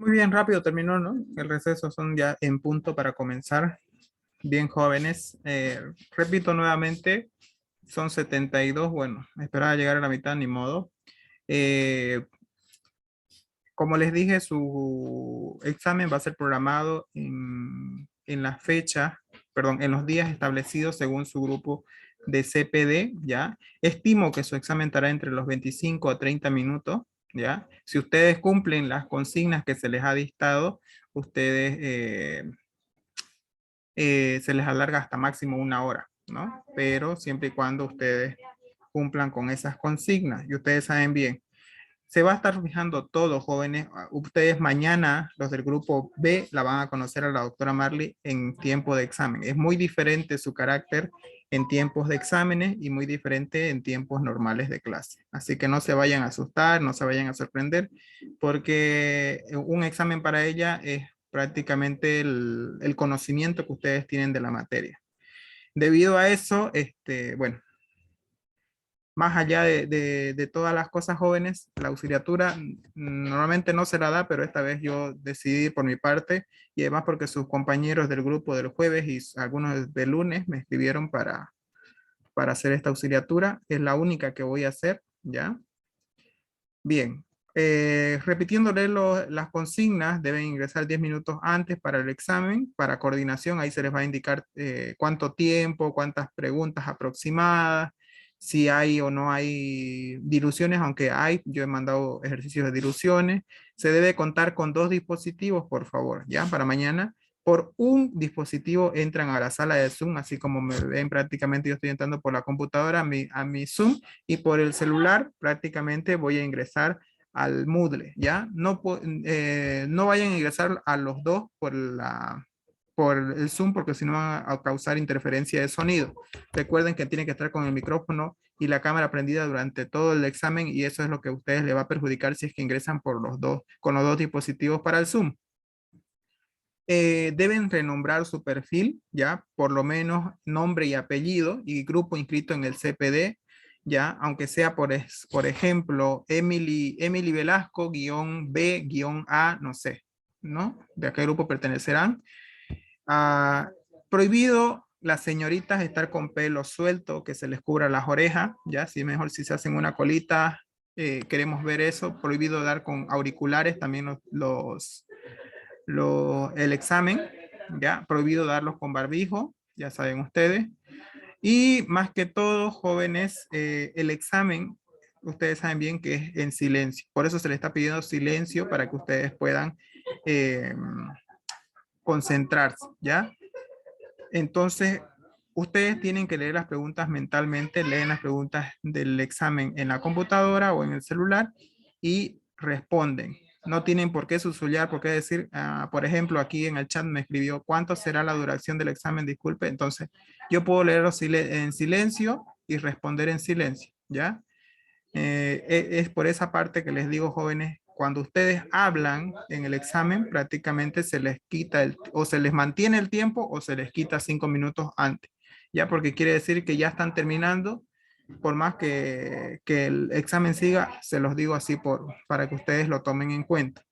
Muy bien, rápido terminó, ¿no? El receso son ya en punto para comenzar. Bien jóvenes. Repito nuevamente, son 72. Bueno, esperaba llegar a la mitad, ni modo. Eh, Como les dije, su examen va a ser programado en la fecha, perdón, en los días establecidos según su grupo de CPD, ¿ya? Estimo que su examen estará entre los 25 a 30 minutos, ¿ya? Si ustedes cumplen las consignas que se les ha dictado, ustedes se les alarga hasta máximo una hora, ¿no? Pero siempre y cuando ustedes cumplan con esas consignas. Y ustedes saben bien, se va a estar fijando todo, jóvenes. Ustedes mañana, los del grupo B, la van a conocer a la doctora Marley en tiempo de examen. Es muy diferente su carácter en tiempos de exámenes y muy diferente en tiempos normales de clase. Así que no se vayan a asustar, no se vayan a sorprender, porque un examen para ella es prácticamente el conocimiento que ustedes tienen de la materia. Debido a eso, bueno, más allá de todas las cosas jóvenes, la auxiliatura normalmente no se la da, pero esta vez yo decidí por mi parte, y además porque sus compañeros del grupo del jueves y algunos del lunes me escribieron para hacer esta auxiliatura. Es la única que voy a hacer, ¿ya? Bien. Repitiéndole las consignas, deben ingresar 10 minutos antes para el examen, para coordinación. Ahí se les va a indicar cuánto tiempo, cuántas preguntas aproximadas, si hay o no hay diluciones, aunque hay, yo he mandado ejercicios de diluciones. Se debe contar con 2 dispositivos, por favor, ya para mañana. Por un dispositivo entran a la sala de Zoom, así como me ven prácticamente, yo estoy entrando por la computadora a mi Zoom, y por el celular prácticamente voy a ingresar al Moodle, ¿ya? No, no vayan a ingresar a los dos por el Zoom, porque si no van a causar interferencia de sonido. Recuerden que tienen que estar con el micrófono y la cámara prendida durante todo el examen, y eso es lo que a ustedes les va a perjudicar si es que ingresan por los dos, con los dos dispositivos para el Zoom. Deben renombrar su perfil, ya, por lo menos nombre y apellido y grupo inscrito en el CPD, ya, aunque sea por ejemplo, Emily Velasco, B-A, no sé, ¿no? ¿De a qué grupo pertenecerán? Ah, prohibido las señoritas estar con pelo suelto, que se les cubra las orejas, ya, si mejor si se hacen una colita, queremos ver eso. Prohibido dar con auriculares, también el examen, ya, prohibido darlos con barbijo, ya saben ustedes. Y más que todo, jóvenes, el examen, ustedes saben bien que es en silencio. Por eso se les está pidiendo silencio para que ustedes puedan eh, concentrarse, ¿ya? Entonces, ustedes tienen que leer las preguntas mentalmente, leen las preguntas del examen en la computadora o en el celular y responden. No tienen por qué susurrar, por qué decir, por ejemplo, aquí en el chat me escribió, ¿cuánto será la duración del examen? Disculpe. Entonces, yo puedo leerlo en silencio y responder en silencio, ¿ya? Es por esa parte que les digo, jóvenes, cuando ustedes hablan en el examen, prácticamente se les quita o se les mantiene el tiempo o se les quita 5 minutos antes, ya, porque quiere decir que ya están terminando. Por más que el examen siga, se los digo así para que ustedes lo tomen en cuenta.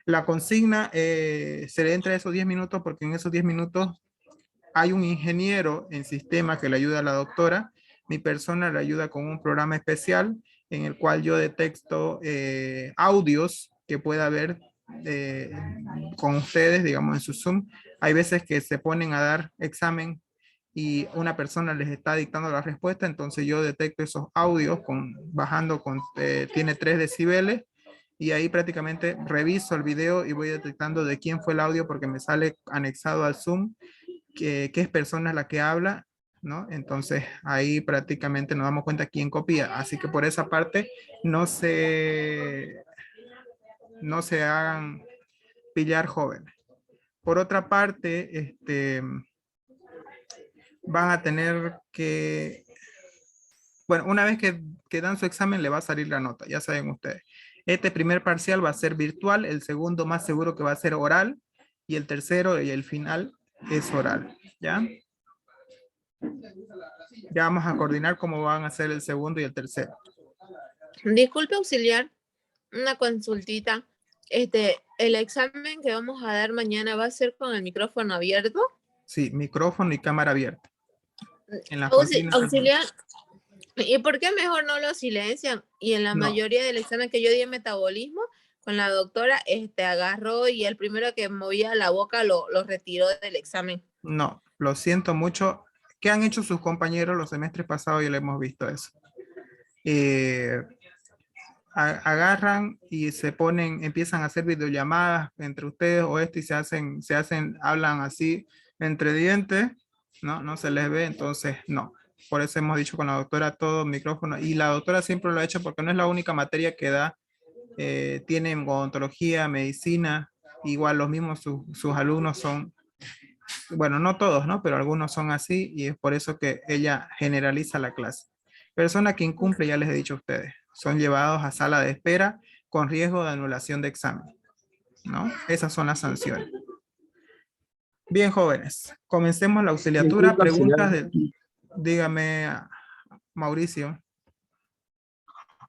La consigna se le entra esos 10 minutos porque en esos 10 minutos hay un ingeniero en sistema que le ayuda a la doctora. Mi persona le ayuda con un programa especial en el cual yo detecto audios que pueda haber eh, con ustedes, digamos, en su Zoom. Hay veces que se ponen a dar examen y una persona les está dictando la respuesta, entonces yo detecto esos audios tiene 3 decibeles, y ahí prácticamente reviso el video y voy detectando de quién fue el audio porque me sale anexado al Zoom qué es persona la que habla, ¿no? Entonces ahí prácticamente nos damos cuenta quién copia. Así que por esa parte no no se hagan pillar jóvenes. Por otra parte, van a tener que, bueno, una vez que dan su examen le va a salir la nota, ya saben ustedes. Este primer parcial va a ser virtual, el segundo más seguro que va a ser oral, y el tercero y el final es oral, ¿ya? Ya vamos a coordinar cómo van a ser el segundo y el tercero. Disculpe, auxiliar, una consultita. el examen que vamos a dar mañana va a ser con el micrófono abierto. Sí, micrófono y cámara abierta. En las consignas. Auxiliar. ¿Y por qué mejor no lo silencian? Y en la mayoría del examen que yo di en metabolismo, con la doctora, agarró y el primero que movía la boca lo retiró del examen. No, lo siento mucho. ¿Qué han hecho sus compañeros los semestres pasados? Ya le hemos visto eso. Agarran y se ponen, empiezan a hacer videollamadas entre ustedes o esto y hablan así entre dientes, ¿no? No se les ve, entonces no. Por eso hemos dicho con la doctora todo micrófono y la doctora siempre lo ha hecho porque no es la única materia que da. Tienen odontología, medicina, igual los mismos sus alumnos son, bueno, no todos, ¿no? Pero algunos son así y es por eso que ella generaliza la clase. Persona que incumple, ya les he dicho a ustedes, son llevados a sala de espera con riesgo de anulación de examen, ¿no? Esas son las sanciones. Bien, jóvenes, comencemos la auxiliatura. Preguntas de, dígame, Mauricio.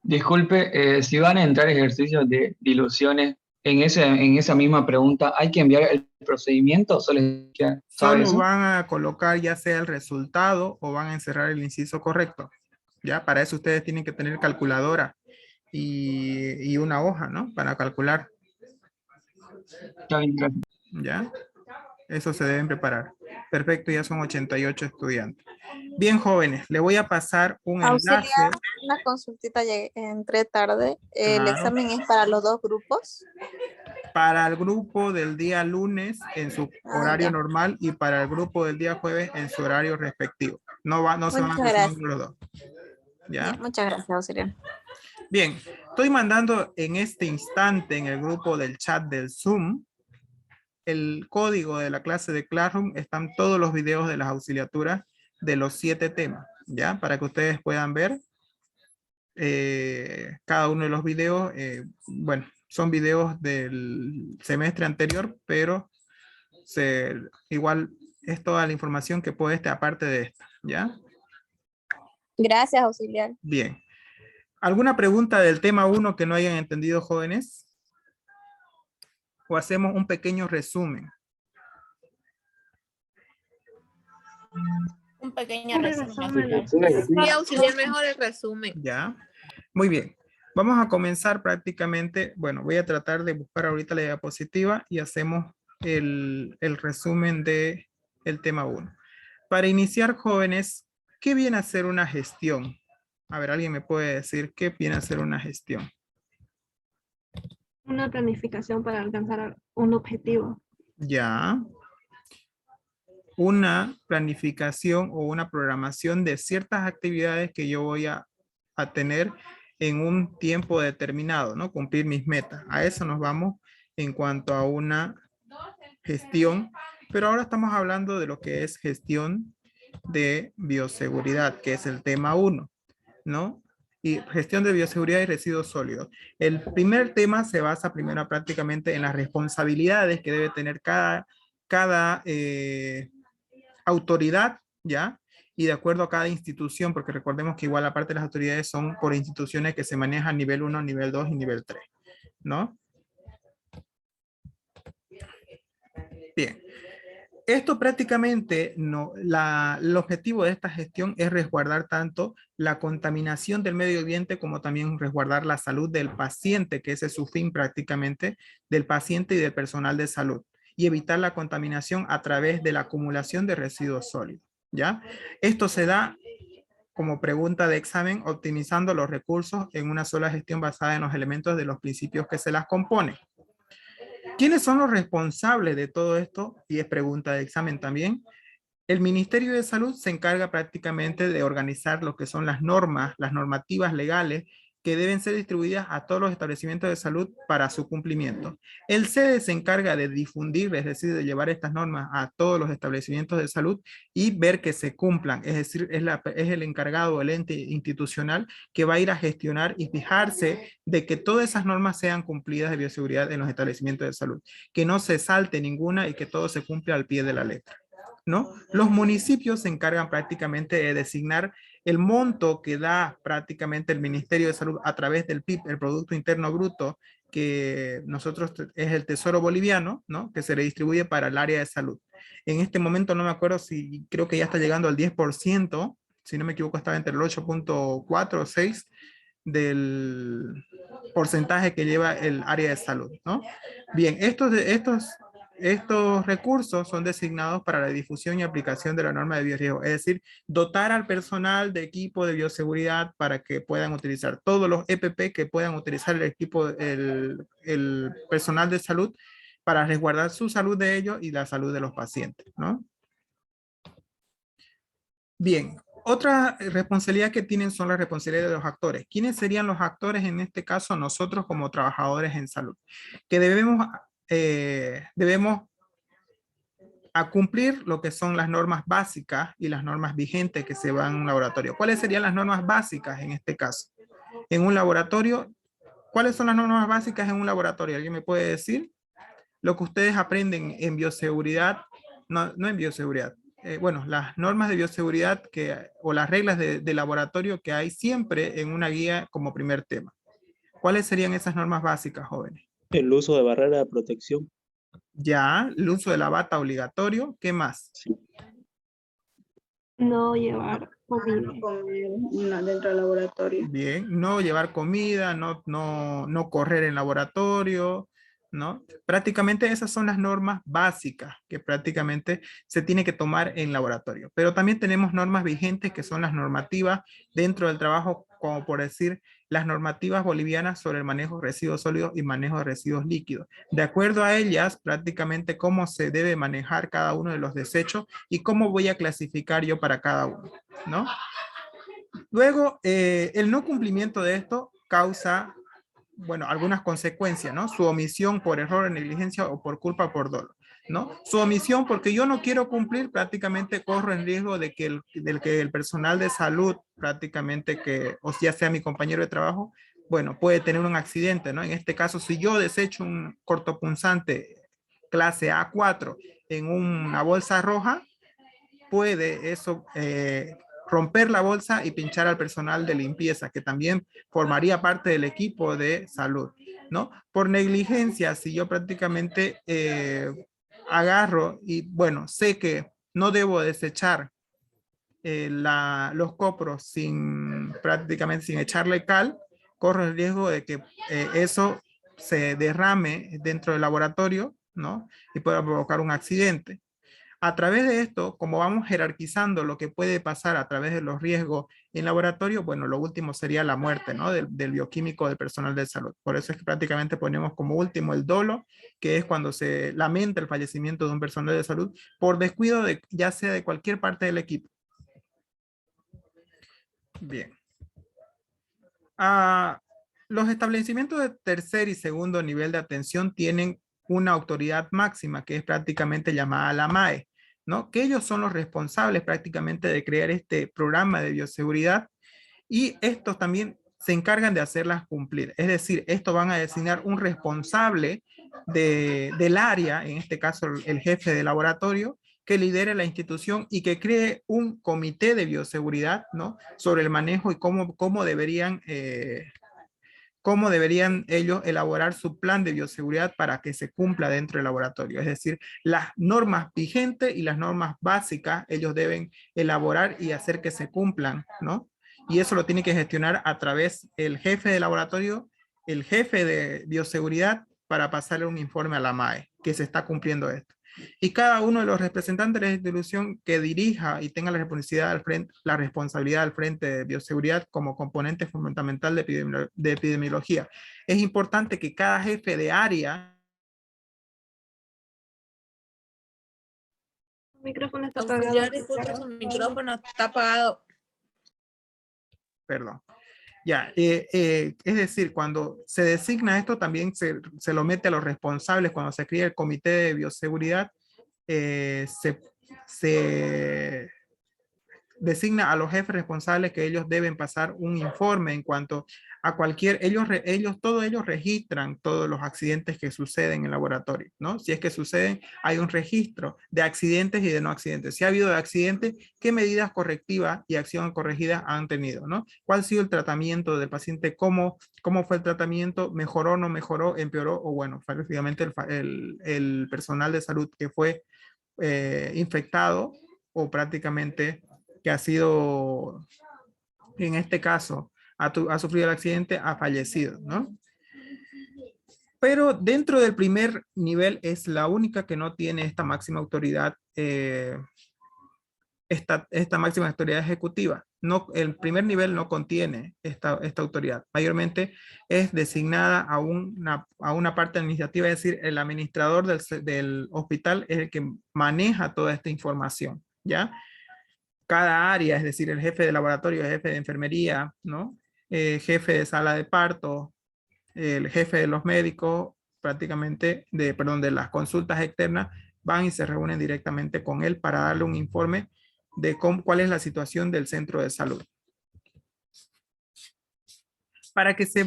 Disculpe, si van a entrar ejercicios de diluciones, en esa misma pregunta, ¿hay que enviar el procedimiento? Solo van a colocar ya sea el resultado o van a encerrar el inciso correcto. Ya, para eso ustedes tienen que tener calculadora y una hoja, ¿no? Para calcular. ¿Ya? Eso se deben preparar. Perfecto, ya son 88 estudiantes. Bien, jóvenes, le voy a pasar un enlace. Una consultita, entré tarde. ¿El Claro. examen es para los dos grupos? Para el grupo del día lunes en su horario normal y para el grupo del día jueves en su horario respectivo. No se van a cruzar los dos. ¿Ya? Bien, muchas gracias, auxiliar. Bien, estoy mandando en este instante en el grupo del chat del Zoom el código de la clase de Classroom. Están todos los videos de las auxiliaturas de los 7 temas, ¿ya? Para que ustedes puedan ver cada uno de los videos. Bueno, son videos del semestre anterior, pero igual es toda la información que puede estar aparte de esta, ¿ya? Gracias, auxiliar. Bien. ¿Alguna pregunta del tema 1 que no hayan entendido, jóvenes? ¿O hacemos un pequeño resumen? Un pequeño resumen. Sí, auxiliar, mejor el resumen. Ya. Muy bien. Vamos a comenzar prácticamente, bueno, voy a tratar de buscar ahorita la diapositiva y hacemos el resumen del tema 1. Para iniciar, jóvenes, ¿qué viene a ser una gestión? A ver, ¿alguien me puede decir qué viene a ser una gestión? Una planificación para alcanzar un objetivo. Ya. Una planificación o una programación de ciertas actividades que yo voy a tener en un tiempo determinado, ¿no? Cumplir mis metas. A eso nos vamos en cuanto a una gestión, pero ahora estamos hablando de lo que es gestión de bioseguridad, que es el tema 1, ¿no? Y gestión de bioseguridad y residuos sólidos. El primer tema se basa primero prácticamente en las responsabilidades que debe tener cada autoridad, ¿ya? Y de acuerdo a cada institución, porque recordemos que igual aparte de las autoridades son por instituciones que se manejan nivel 1, nivel 2 y nivel 3, ¿no? Bien. Esto prácticamente, el objetivo de esta gestión es resguardar tanto la contaminación del medio ambiente como también resguardar la salud del paciente, que ese es su fin prácticamente, del paciente y del personal de salud, y evitar la contaminación a través de la acumulación de residuos sólidos, ¿ya? Esto se da como pregunta de examen, optimizando los recursos en una sola gestión basada en los elementos de los principios que se las componen. ¿Quiénes son los responsables de todo esto? Y es pregunta de examen también. El Ministerio de Salud se encarga prácticamente de organizar lo que son las normas, las normativas legales que deben ser distribuidas a todos los establecimientos de salud para su cumplimiento. El CEDE se encarga de difundir, es decir, de llevar estas normas a todos los establecimientos de salud y ver que se cumplan, es decir, es el encargado, el ente institucional que va a ir a gestionar y fijarse de que todas esas normas sean cumplidas de bioseguridad en los establecimientos de salud, que no se salte ninguna y que todo se cumpla al pie de la letra, ¿no? Los municipios se encargan prácticamente de designar El monto que da prácticamente el Ministerio de Salud a través del PIB, el Producto Interno Bruto, que nosotros es el Tesoro Boliviano, ¿no? Que se le distribuye para el área de salud. En este momento no me acuerdo si creo que ya está llegando al 10%, si no me equivoco estaba entre el 8.4 o 6 del porcentaje que lleva el área de salud, ¿no? Bien, estos recursos son designados para la difusión y aplicación de la norma de biorriesgo, es decir, dotar al personal de equipo de bioseguridad para que puedan utilizar todos los EPP que puedan utilizar el equipo, el personal de salud para resguardar su salud de ellos y la salud de los pacientes, ¿no? Bien, otra responsabilidad que tienen son las responsabilidades de los actores. ¿Quiénes serían los actores en este caso? Nosotros como trabajadores en salud, que debemos a cumplir lo que son las normas básicas y las normas vigentes que se van en un laboratorio. ¿Cuáles serían las normas básicas en este caso? En un laboratorio, ¿cuáles son las normas básicas en un laboratorio? ¿Alguien me puede decir? Lo que ustedes aprenden en bioseguridad, no en bioseguridad, bueno, las normas de bioseguridad o las reglas de laboratorio que hay siempre en una guía como primer tema. ¿Cuáles serían esas normas básicas, jóvenes? El uso de barrera de protección. Ya, el uso de la bata obligatorio. ¿Qué más? Sí. No llevar comida. Comer dentro del laboratorio. Bien, no llevar comida, no correr en laboratorio, ¿no? Prácticamente esas son las normas básicas que prácticamente se tiene que tomar en laboratorio. Pero también tenemos normas vigentes que son las normativas dentro del trabajo, como por decir las normativas bolivianas sobre el manejo de residuos sólidos y manejo de residuos líquidos. De acuerdo a ellas, prácticamente cómo se debe manejar cada uno de los desechos y cómo voy a clasificar yo para cada uno, ¿no? Luego, el no cumplimiento de esto causa, bueno, algunas consecuencias, ¿no? Su omisión por error, negligencia o por culpa por dolo, ¿no? Su omisión porque yo no quiero cumplir, prácticamente corro en riesgo de que el personal de salud, prácticamente o ya sea mi compañero de trabajo, bueno, puede tener un accidente, ¿no? En este caso, si yo desecho un cortopunzante clase A4 en una bolsa roja, puede eso romper la bolsa y pinchar al personal de limpieza, que también formaría parte del equipo de salud, ¿no? Por negligencia, si yo prácticamente agarro y, bueno, sé que no debo desechar los copros prácticamente sin echarle cal, corro el riesgo de que eso se derrame dentro del laboratorio, ¿no? Y pueda provocar un accidente. A través de esto, como vamos jerarquizando lo que puede pasar a través de los riesgos en laboratorio, bueno, lo último sería la muerte, ¿no? Del bioquímico del personal de salud. Por eso es que prácticamente ponemos como último el dolo, que es cuando se lamenta el fallecimiento de un personal de salud por descuido ya sea de cualquier parte del equipo. Bien. Los establecimientos de tercer y segundo nivel de atención tienen una autoridad máxima que es prácticamente llamada la MAE, ¿no? Que ellos son los responsables prácticamente de crear este programa de bioseguridad y estos también se encargan de hacerlas cumplir. Es decir, estos van a designar un responsable del área, en este caso el jefe de laboratorio, que lidere la institución y que cree un comité de bioseguridad, ¿no? Sobre el manejo y cómo deberían ellos elaborar su plan de bioseguridad para que se cumpla dentro del laboratorio. Es decir, las normas vigentes y las normas básicas ellos deben elaborar y hacer que se cumplan, ¿no? Y eso lo tiene que gestionar a través del jefe de laboratorio, el jefe de bioseguridad, para pasarle un informe a la MAE, que se está cumpliendo esto. Y cada uno de los representantes de la institución que dirija y tenga la responsabilidad al frente de bioseguridad como componente fundamental de epidemiología. Es importante que cada jefe de área... El micrófono está Auxiliar, apagado. disculpe, su micrófono está apagado. Perdón. Ya, es decir, cuando se designa esto, también se lo mete a los responsables. Cuando se crea el comité de bioseguridad, se designa a los jefes responsables que ellos deben pasar un informe en cuanto a cualquier, todos ellos registran todos los accidentes que suceden en el laboratorio, ¿no? Si es que suceden, hay un registro de accidentes y de no accidentes. Si ha habido accidentes, ¿qué medidas correctivas y acción corregida han tenido, ¿no? ¿Cuál ha sido el tratamiento del paciente? ¿Cómo fue el tratamiento? ¿Mejoró, no mejoró, empeoró? O bueno, efectivamente el personal de salud que fue infectado o prácticamente que ha sido, en este caso, ha sufrido el accidente, ha fallecido, ¿no? Pero dentro del primer nivel es la única que no tiene esta máxima autoridad, esta máxima autoridad ejecutiva. No, el primer nivel no contiene esta autoridad. Mayormente es designada a una parte administrativa, es decir, el administrador del hospital es el que maneja toda esta información, ¿ya? Cada área, es decir, el jefe de laboratorio, el jefe de enfermería, ¿no? Jefe de sala de parto, el jefe de los médicos, prácticamente, de las consultas externas, van y se reúnen directamente con él para darle un informe de cuál es la situación del centro de salud. Para que se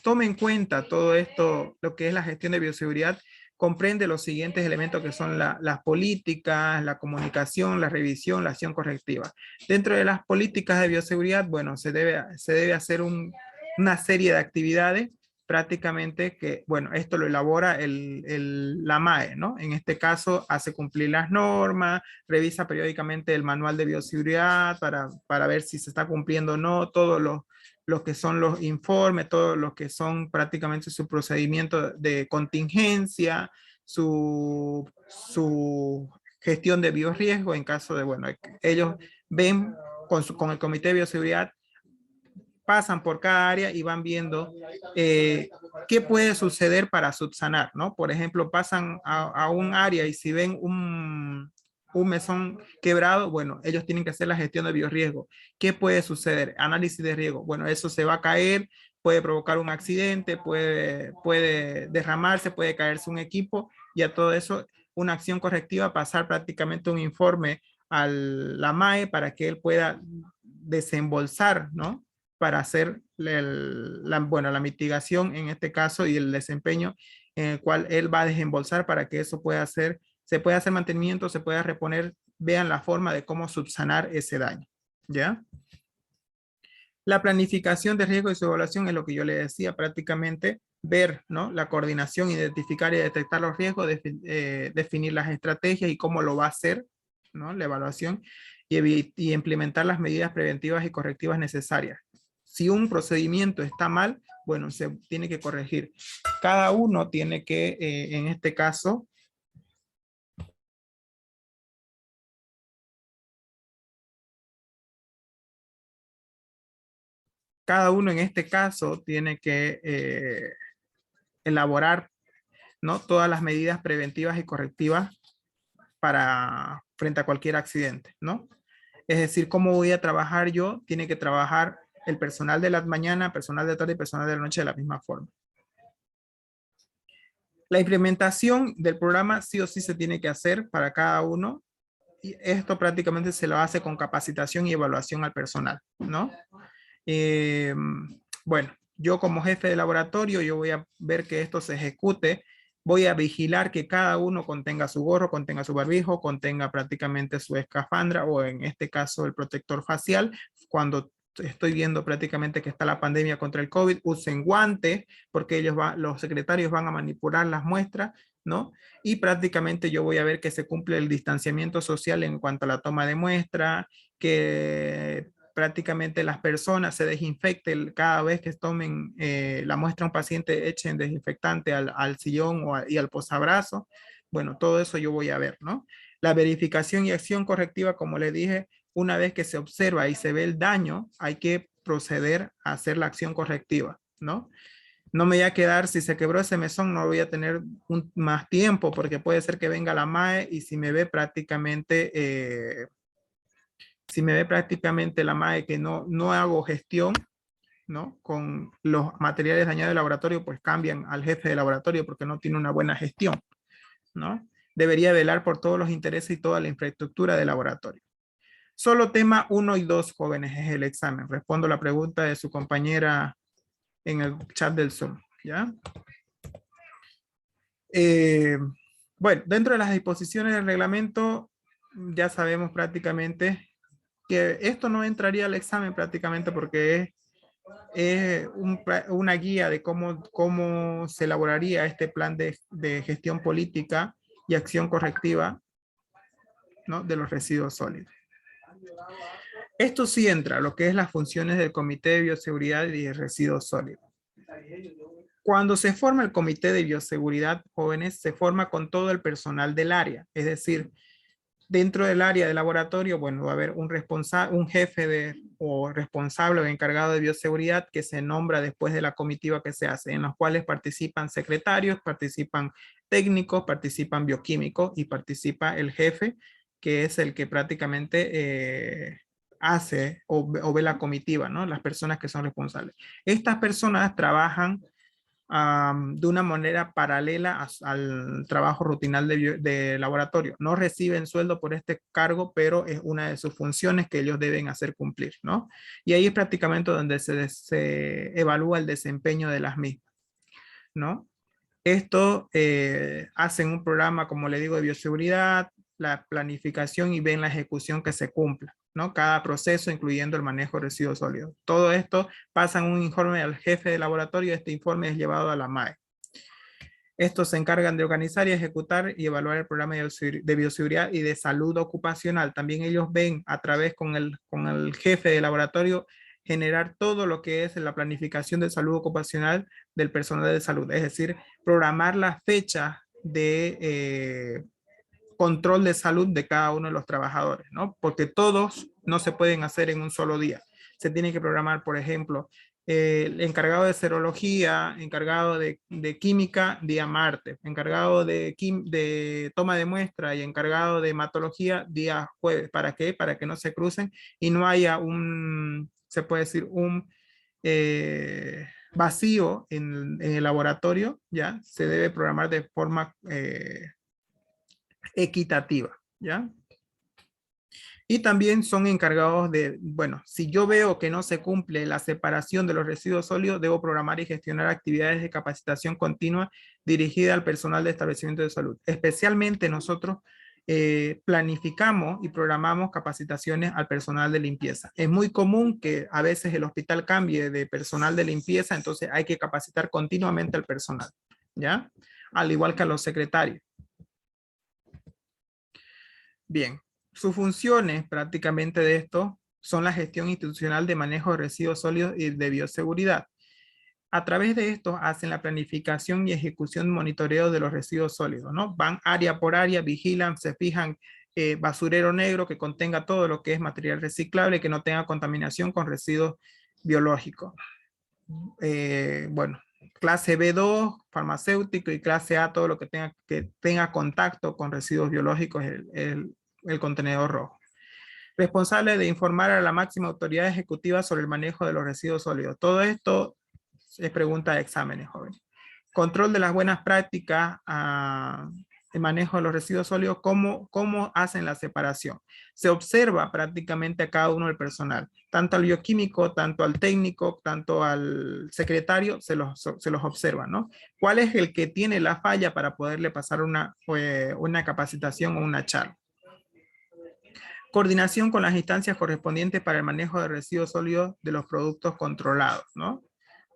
tome en cuenta todo esto, lo que es la gestión de bioseguridad, comprende los siguientes elementos que son las políticas, la comunicación, la revisión, la acción correctiva. Dentro de las políticas de bioseguridad, bueno, se debe hacer una serie de actividades prácticamente que, bueno, esto lo elabora la MAE, ¿no? En este caso hace cumplir las normas, revisa periódicamente el manual de bioseguridad para ver si se está cumpliendo o no, todos los que son los informes, todos los que son prácticamente su procedimiento de contingencia, su gestión de biorriesgo en caso de, bueno, ellos ven con el comité de bioseguridad, pasan por cada área y van viendo qué puede suceder para subsanar, ¿no? Por ejemplo, pasan a un área y si ven un mesón quebrado, bueno, ellos tienen que hacer la gestión de biorriesgo. ¿Qué puede suceder? Análisis de riesgo. Bueno, eso se va a caer, puede provocar un accidente, puede derramarse, puede caerse un equipo y a todo eso una acción correctiva, pasar prácticamente un informe a la MAE para que él pueda desembolsar, ¿no? Para hacer la mitigación en este caso y el desempeño en el cual él va a desembolsar para que eso pueda hacer, se pueda hacer mantenimiento, se pueda reponer, vean la forma de cómo subsanar ese daño, ¿ya? La planificación de riesgo y su evaluación es lo que yo le decía, prácticamente ver, ¿no? La coordinación, identificar y detectar los riesgos, definir las estrategias y cómo lo va a hacer, ¿no? La evaluación y implementar las medidas preventivas y correctivas necesarias. Si un procedimiento está mal, bueno, se tiene que corregir. Cada uno tiene que, en este caso, tiene que elaborar, ¿no? Todas las medidas preventivas y correctivas frente a cualquier accidente, ¿no? Es decir, ¿cómo voy a trabajar yo? Tiene que trabajar el personal de la mañana, personal de tarde y personal de la noche de la misma forma. La implementación del programa sí o sí se tiene que hacer para cada uno. Y esto prácticamente se lo hace con capacitación y evaluación al personal, ¿no? Bueno, yo como jefe de laboratorio, yo voy a ver que esto se ejecute. Voy a vigilar que cada uno contenga su gorro, contenga su barbijo, contenga prácticamente su escafandra o en este caso el protector facial. Cuando estoy viendo prácticamente que está la pandemia contra el COVID, usen guantes porque los secretarios van a manipular las muestras, ¿no? Y prácticamente yo voy a ver que se cumple el distanciamiento social en cuanto a la toma de muestra, que prácticamente las personas se desinfecten cada vez que tomen la muestra a un paciente, echen desinfectante al sillón y al posabrazo. Bueno, todo eso yo voy a ver, ¿no? La verificación y acción correctiva, como les dije, una vez que se observa y se ve el daño, hay que proceder a hacer la acción correctiva, ¿no? No me voy a quedar, si se quebró ese mesón, no voy a tener más tiempo, porque puede ser que venga la MAE y si me ve prácticamente la MAE que no hago gestión, ¿no? Con los materiales dañados del laboratorio, pues cambian al jefe de laboratorio porque no tiene una buena gestión, ¿no? Debería velar por todos los intereses y toda la infraestructura del laboratorio. Solo tema 1 y 2, jóvenes, es el examen. Respondo la pregunta de su compañera en el chat del Zoom, ¿ya? Bueno, dentro de las disposiciones del reglamento, ya sabemos prácticamente que esto no entraría al examen prácticamente porque es una guía de cómo se elaboraría este plan de gestión política y acción correctiva, ¿no?, de los residuos sólidos. Esto sí entra, lo que es las funciones del Comité de Bioseguridad y de Residuos Sólidos. Cuando se forma el Comité de Bioseguridad, jóvenes, se forma con todo el personal del área, es decir, dentro del área de laboratorio, bueno, va a haber un jefe o responsable o encargado de bioseguridad que se nombra después de la comitiva que se hace, en los cuales participan secretarios, participan técnicos, participan bioquímicos y participa el jefe, que es el que prácticamente hace o ve la comitiva, ¿no? Las personas que son responsables. Estas personas trabajan de una manera paralela al trabajo rutinal de laboratorio. No reciben sueldo por este cargo, pero es una de sus funciones que ellos deben hacer cumplir, ¿no? Y ahí es prácticamente donde se evalúa el desempeño de las mismas, ¿no? Esto hacen un programa, como le digo, de bioseguridad, la planificación y ven la ejecución que se cumpla, ¿no? Cada proceso, incluyendo el manejo de residuos sólidos. Todo esto pasa en un informe al jefe de laboratorio. Este informe es llevado a la MAE. Estos se encargan de organizar y ejecutar y evaluar el programa de bioseguridad y de salud ocupacional. También ellos ven a través con el jefe de laboratorio generar todo lo que es la planificación de salud ocupacional del personal de salud. Es decir, programar la fecha de control de salud de cada uno de los trabajadores, ¿no? Porque todos no se pueden hacer en un solo día. Se tiene que programar, por ejemplo, el encargado de serología, encargado de química, día martes, encargado de toma de muestra y encargado de hematología, día jueves. ¿Para qué? Para que no se crucen y no haya se puede decir, un vacío en el laboratorio, ¿ya? Se debe programar de forma equitativa, ¿ya? Y también son encargados de, bueno, si yo veo que no se cumple la separación de los residuos sólidos, debo programar y gestionar actividades de capacitación continua dirigida al personal de establecimiento de salud. Especialmente nosotros planificamos y programamos capacitaciones al personal de limpieza. Es muy común que a veces el hospital cambie de personal de limpieza, entonces hay que capacitar continuamente al personal, ¿ya? Al igual que a los secretarios. Bien, sus funciones prácticamente de esto son la gestión institucional de manejo de residuos sólidos y de bioseguridad. A través de esto hacen la planificación y ejecución de monitoreo de los residuos sólidos, ¿no? Van área por área, vigilan, se fijan basurero negro que contenga todo lo que es material reciclable, que no tenga contaminación con residuos biológicos. Bueno, clase B2, farmacéutico, y clase A, todo lo que tenga contacto con residuos biológicos, el contenedor rojo. Responsable de informar a la máxima autoridad ejecutiva sobre el manejo de los residuos sólidos. Todo esto es pregunta de exámenes, jóvenes. Control de las buenas prácticas, el manejo de los residuos sólidos, cómo hacen la separación. Se observa prácticamente a cada uno del personal, tanto al bioquímico, tanto al técnico, tanto al secretario, se los observa, ¿no? ¿Cuál es el que tiene la falla para poderle pasar una capacitación o una charla? Coordinación con las instancias correspondientes para el manejo de residuos sólidos de los productos controlados, ¿no?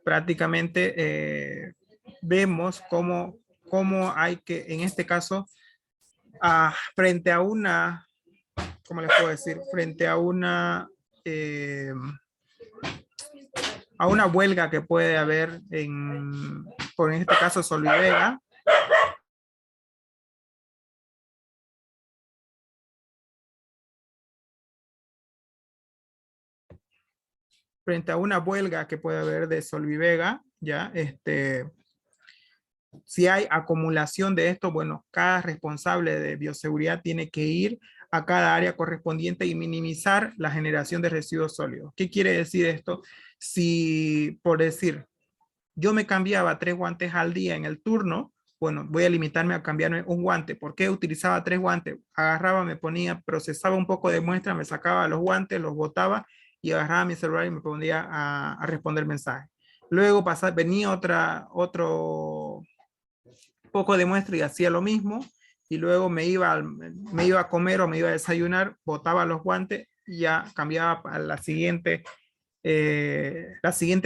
Prácticamente vemos cómo hay que, en este caso, frente a una, ¿cómo les puedo decir? Frente a una huelga que puede haber por en este caso Solvivega, frente a una huelga que puede haber de Solvivega, ya, si hay acumulación de esto, bueno, cada responsable de bioseguridad tiene que ir a cada área correspondiente y minimizar la generación de residuos sólidos. ¿Qué quiere decir esto? Si, por decir, yo me cambiaba 3 guantes al día en el turno, bueno, voy a limitarme a cambiarme un guante. ¿Por qué utilizaba 3 guantes? Agarraba, me ponía, procesaba un poco de muestra, me sacaba los guantes, los botaba y agarraba mi celular y me ponía a responder mensajes. Luego venía otro poco de muestra y hacía lo mismo. Y luego me iba a comer o me iba a desayunar, botaba los guantes y ya cambiaba a la siguiente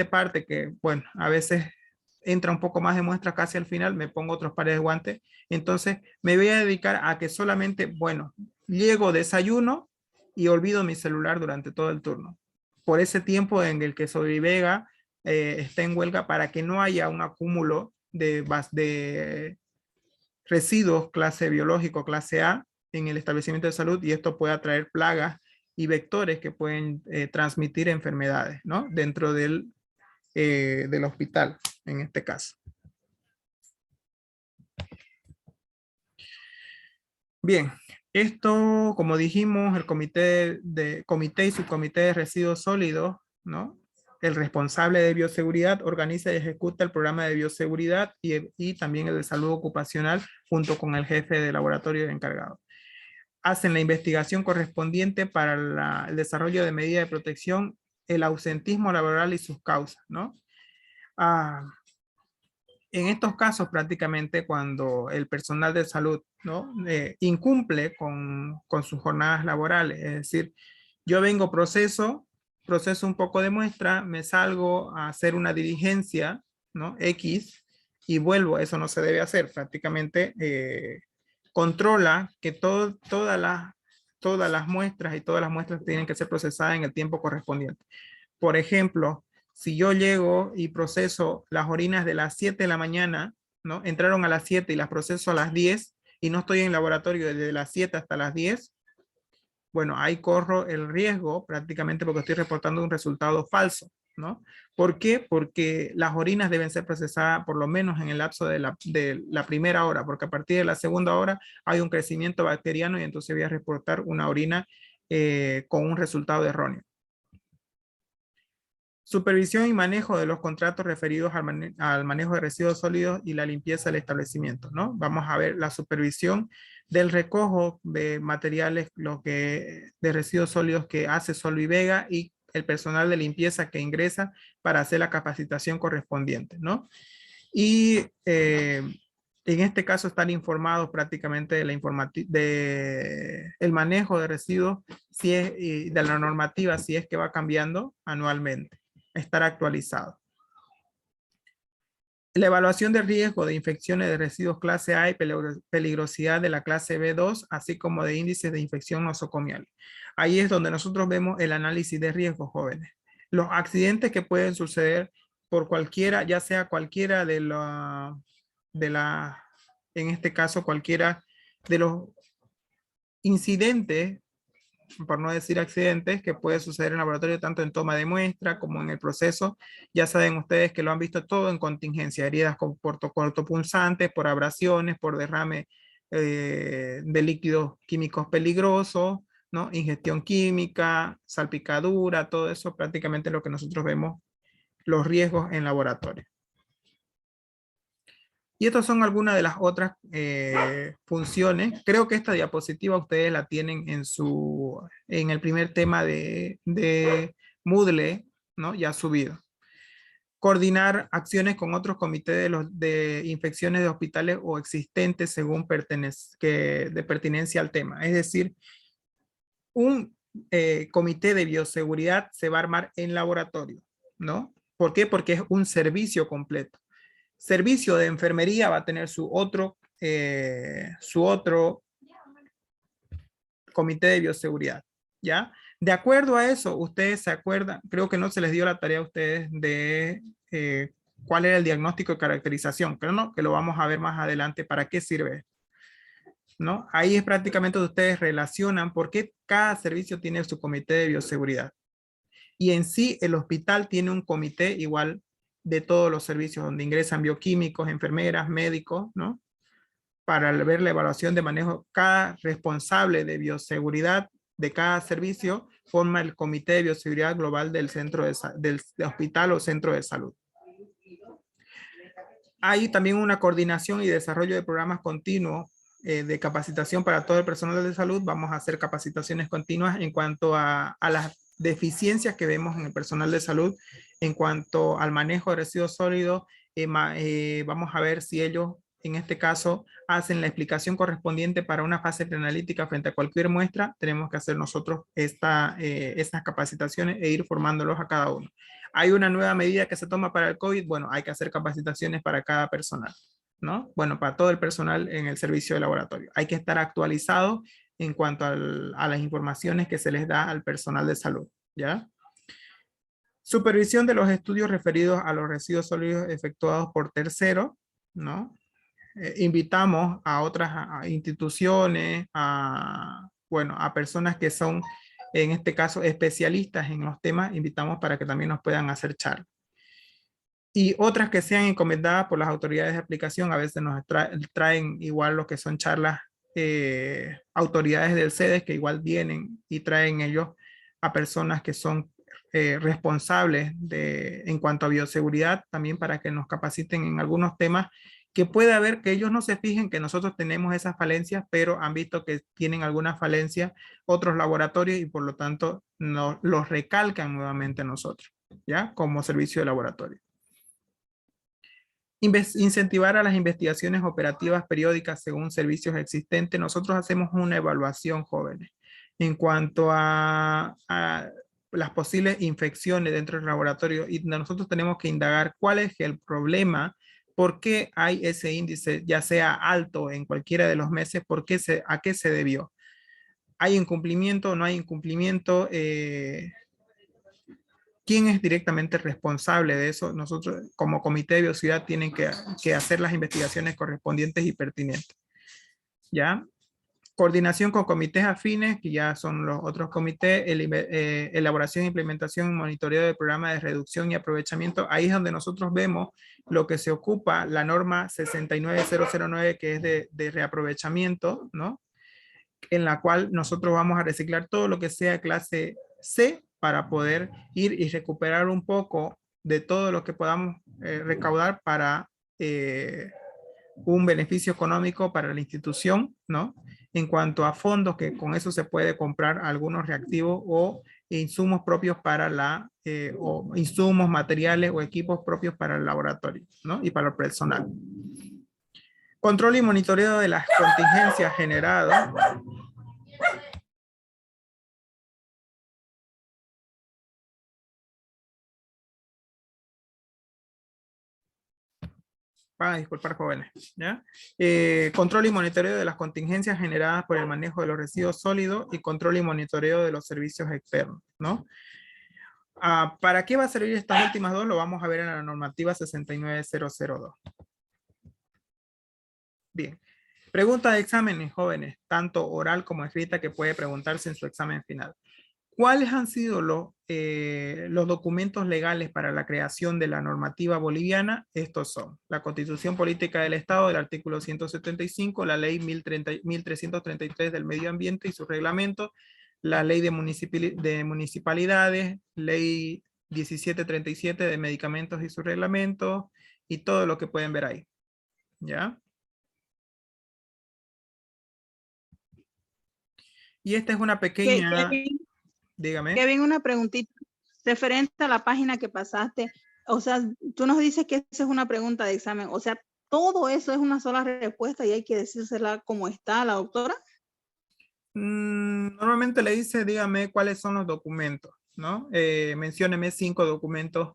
parte que, bueno, a veces entra un poco más de muestra casi al final, me pongo otros pares de guantes. Entonces me voy a dedicar a que solamente, bueno, llego, desayuno y olvido mi celular durante todo el turno. Por ese tiempo en el que Solivega está en huelga, para que no haya un acúmulo de residuos clase biológico, clase A, en el establecimiento de salud, y esto puede atraer plagas y vectores que pueden transmitir enfermedades, ¿no? Dentro del hospital, en este caso. Bien, esto, como dijimos, el comité y subcomité de residuos sólidos, ¿no? El responsable de bioseguridad organiza y ejecuta el programa de bioseguridad y también el de salud ocupacional junto con el jefe de laboratorio encargado. Hacen la investigación correspondiente para el desarrollo de medidas de protección, el ausentismo laboral y sus causas, ¿no? En estos casos, prácticamente cuando el personal de salud, ¿no? Incumple con sus jornadas laborales, es decir, yo vengo, proceso un poco de muestra, me salgo a hacer una diligencia, ¿no? X, y vuelvo, eso no se debe hacer, prácticamente controla que todas las muestras y todas las muestras tienen que ser procesadas en el tiempo correspondiente. Por ejemplo, si yo llego y proceso las orinas de las 7 de la mañana, ¿no? Entraron a las 7 y las proceso a las 10 y no estoy en laboratorio desde las 7 hasta las 10, bueno, ahí corro el riesgo prácticamente porque estoy reportando un resultado falso, ¿no? ¿Por qué? Porque las orinas deben ser procesadas por lo menos en el lapso de la primera hora, porque a partir de la segunda hora hay un crecimiento bacteriano y entonces voy a reportar una orina con un resultado erróneo. Supervisión y manejo de los contratos referidos al manejo de residuos sólidos y la limpieza del establecimiento, ¿no? Vamos a ver la supervisión del recojo de materiales, de residuos sólidos que hace Solivega y el personal de limpieza que ingresa para hacer la capacitación correspondiente, ¿no? Y en este caso están informados prácticamente de el manejo de residuos y de la normativa si es que va cambiando anualmente. Estar actualizado. La evaluación de riesgo de infecciones de residuos clase A y peligrosidad de la clase B2, así como de índices de infección nosocomial. Ahí es donde nosotros vemos el análisis de riesgo, jóvenes. Los accidentes que pueden suceder por cualquiera, ya sea cualquiera en este caso, cualquiera de los incidentes, por no decir accidentes, que puede suceder en laboratorio tanto en toma de muestra como en el proceso. Ya saben ustedes que lo han visto todo en contingencia, heridas por cortopunzantes, por abrasiones, por derrame de líquidos químicos peligrosos, ¿no? Ingestión química, salpicadura, todo eso prácticamente lo que nosotros vemos, los riesgos en laboratorio. Y estas son algunas de las otras funciones. Creo que esta diapositiva ustedes la tienen en el primer tema de Moodle, ¿no? Ya subido. Coordinar acciones con otros comités de infecciones de hospitales o existentes según de pertinencia al tema. Es decir, un comité de bioseguridad se va a armar en laboratorio, ¿no? ¿Por qué? Porque es un servicio completo. Servicio de enfermería va a tener su otro comité de bioseguridad, ¿ya? De acuerdo a eso, ustedes se acuerdan, creo que no se les dio la tarea a ustedes de cuál era el diagnóstico de caracterización, pero no, que lo vamos a ver más adelante para qué sirve, ¿no? Ahí es prácticamente donde ustedes relacionan por qué cada servicio tiene su comité de bioseguridad. Y en sí, el hospital tiene un comité igual de todos los servicios donde ingresan bioquímicos, enfermeras, médicos, ¿no? Para ver la evaluación de manejo. Cada responsable de bioseguridad de cada servicio forma el comité de bioseguridad global del hospital o centro de salud. Hay también una coordinación y desarrollo de programas continuos de capacitación para todo el personal de salud. Vamos a hacer capacitaciones continuas en cuanto a las deficiencias que vemos en el personal de salud, en cuanto al manejo de residuos sólidos. Vamos a ver si ellos, en este caso, hacen la explicación correspondiente para una fase preanalítica frente a cualquier muestra. Tenemos que hacer nosotros estas capacitaciones e ir formándolos a cada uno. Hay una nueva medida que se toma para el COVID, bueno, hay que hacer capacitaciones para cada personal, ¿no? Bueno, para todo el personal en el servicio de laboratorio. Hay que estar actualizado en cuanto a las informaciones que se les da al personal de salud, ¿ya? Supervisión de los estudios referidos a los residuos sólidos efectuados por terceros, ¿no? Invitamos a otras instituciones, bueno, a personas que son, en este caso, especialistas en los temas, invitamos para que también nos puedan hacer charlas. Y otras que sean encomendadas por las autoridades de aplicación, a veces nos traen igual lo que son charlas, autoridades del CEDES que igual vienen y traen ellos a personas que son responsables en cuanto a bioseguridad, también para que nos capaciten en algunos temas que puede haber, que ellos no se fijen que nosotros tenemos esas falencias, pero han visto que tienen algunas falencias otros laboratorios y por lo tanto los recalcan nuevamente a nosotros, ¿ya? Como servicio de laboratorio. Incentivar a las investigaciones operativas periódicas según servicios existentes. Nosotros hacemos una evaluación, jóvenes, en cuanto a las posibles infecciones dentro del laboratorio, y nosotros tenemos que indagar cuál es el problema, por qué hay ese índice, ya sea alto en cualquiera de los meses, a qué se debió. ¿Hay incumplimiento o no hay incumplimiento? ¿Quién es directamente responsable de eso? Nosotros, como comité de bioseguridad, tienen que hacer las investigaciones correspondientes y pertinentes. ¿Ya? Coordinación con comités afines, que ya son los otros comités, elaboración, implementación y monitoreo del programa de reducción y aprovechamiento. Ahí es donde nosotros vemos lo que se ocupa, la norma 69009, que es de reaprovechamiento, ¿no? En la cual nosotros vamos a reciclar todo lo que sea clase C para poder ir y recuperar un poco de todo lo que podamos recaudar para un beneficio económico para la institución, ¿no? En cuanto a fondos, que con eso se puede comprar algunos reactivos o insumos propios para o insumos, materiales o equipos propios para el laboratorio, ¿no? Y para el personal. Control y monitoreo de las contingencias generadas. Disculpar, jóvenes, ¿ya? Control y monitoreo de las contingencias generadas por el manejo de los residuos sólidos y control y monitoreo de los servicios externos, ¿no? ¿Para qué va a servir estas últimas dos? Lo vamos a ver en la normativa 69002. Bien. Pregunta de exámenes, jóvenes, tanto oral como escrita, que puede preguntarse en su examen final. ¿Cuáles han sido los documentos legales para la creación de la normativa boliviana? Estos son: la Constitución Política del Estado, del artículo 175, la Ley 1333 del Medio Ambiente y su reglamento, la Ley de Municipalidades, Ley 1737 de Medicamentos y su reglamento, y todo lo que pueden ver ahí. ¿Ya? Y esta es una pequeña... Dígame. Kevin, una preguntita referente a la página que pasaste. O sea, tú nos dices que esa es una pregunta de examen. O sea, todo eso es una sola respuesta y hay que decírsela como está a la doctora. Normalmente le dice, dígame cuáles son los documentos, ¿no? Mencióneme 5 documentos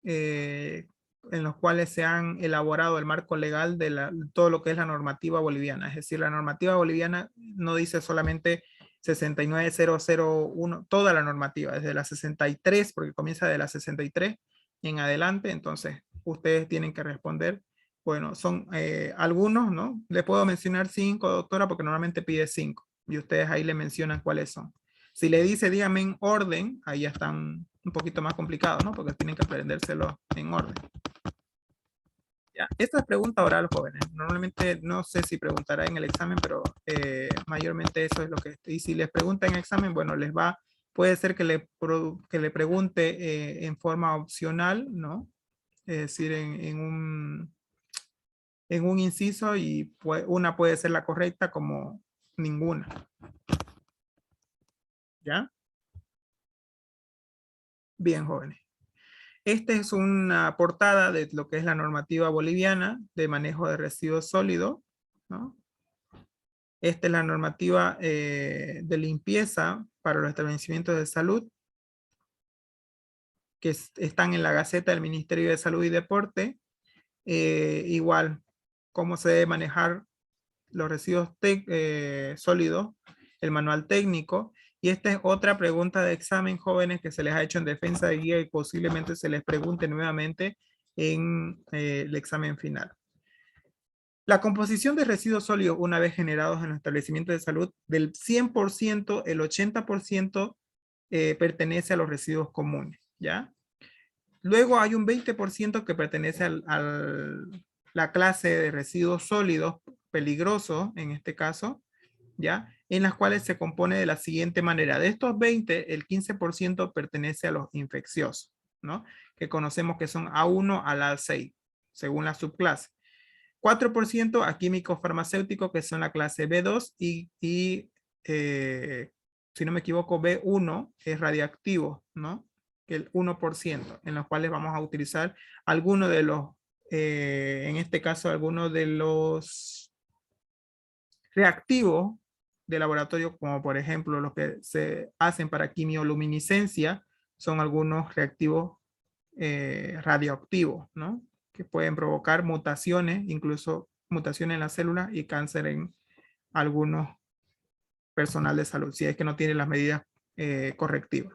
en los cuales se han elaborado el marco legal de todo lo que es la normativa boliviana. Es decir, la normativa boliviana no dice solamente 69001, toda la normativa, desde la 63, porque comienza de la 63 en adelante. Entonces, ustedes tienen que responder. Bueno, son algunos, ¿no? Le puedo mencionar 5, doctora, porque normalmente pide 5, y ustedes ahí le mencionan cuáles son. Si le dice, dígame en orden, ahí ya están un poquito más complicados, ¿no? Porque tienen que aprendérselo en orden. Ya. Esta es pregunta oral, jóvenes. Normalmente no sé si preguntará en el examen, pero mayormente eso es lo que... Y si les pregunta en examen, bueno, puede ser que le pregunte en forma opcional, ¿no? Es decir, en en un inciso y una puede ser la correcta como ninguna. ¿Ya? Bien, jóvenes. Esta es una portada de lo que es la normativa boliviana de manejo de residuos sólidos, ¿no? Esta es la normativa de limpieza para los establecimientos de salud que están en la Gaceta del Ministerio de Salud y Deporte. Igual, cómo se debe manejar los residuos sólidos, el manual técnico. Y esta es otra pregunta de examen, jóvenes, que se les ha hecho en defensa de guía y posiblemente se les pregunte nuevamente en el examen final. La composición de residuos sólidos una vez generados en los establecimientos de salud, del 100%, el 80% pertenece a los residuos comunes, ¿ya? Luego hay un 20% que pertenece a la clase de residuos sólidos peligrosos, en este caso, ¿ya? En las cuales se compone de la siguiente manera. De estos 20, el 15% pertenece a los infecciosos, ¿no? Que conocemos que son A1 a la A6, según la subclase. 4% a químicos farmacéuticos, que son la clase B2, y si no me equivoco, B1 es radiactivo, ¿no? El 1%, en los cuales vamos a utilizar algunos de los, en este caso, algunos de los reactivos de laboratorio, como por ejemplo los que se hacen para quimioluminiscencia, son algunos reactivos radioactivos, ¿no? Que pueden provocar mutaciones, incluso mutaciones en las células y cáncer en algunos personal de salud, si es que no tiene las medidas correctivas.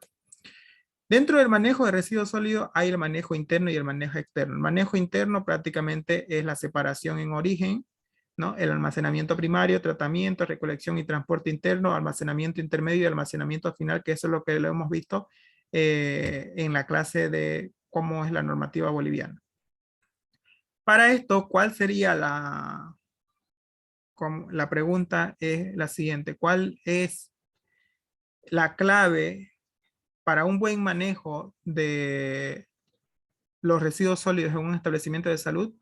Dentro del manejo de residuos sólidos hay el manejo interno y el manejo externo. El manejo interno prácticamente es la separación en origen, ¿no? El almacenamiento primario, tratamiento, recolección y transporte interno, almacenamiento intermedio y almacenamiento final, que eso es lo que lo hemos visto en la clase de cómo es la normativa boliviana. Para esto, ¿cuál sería la pregunta? Es la siguiente: ¿cuál es la clave para un buen manejo de los residuos sólidos en un establecimiento de salud?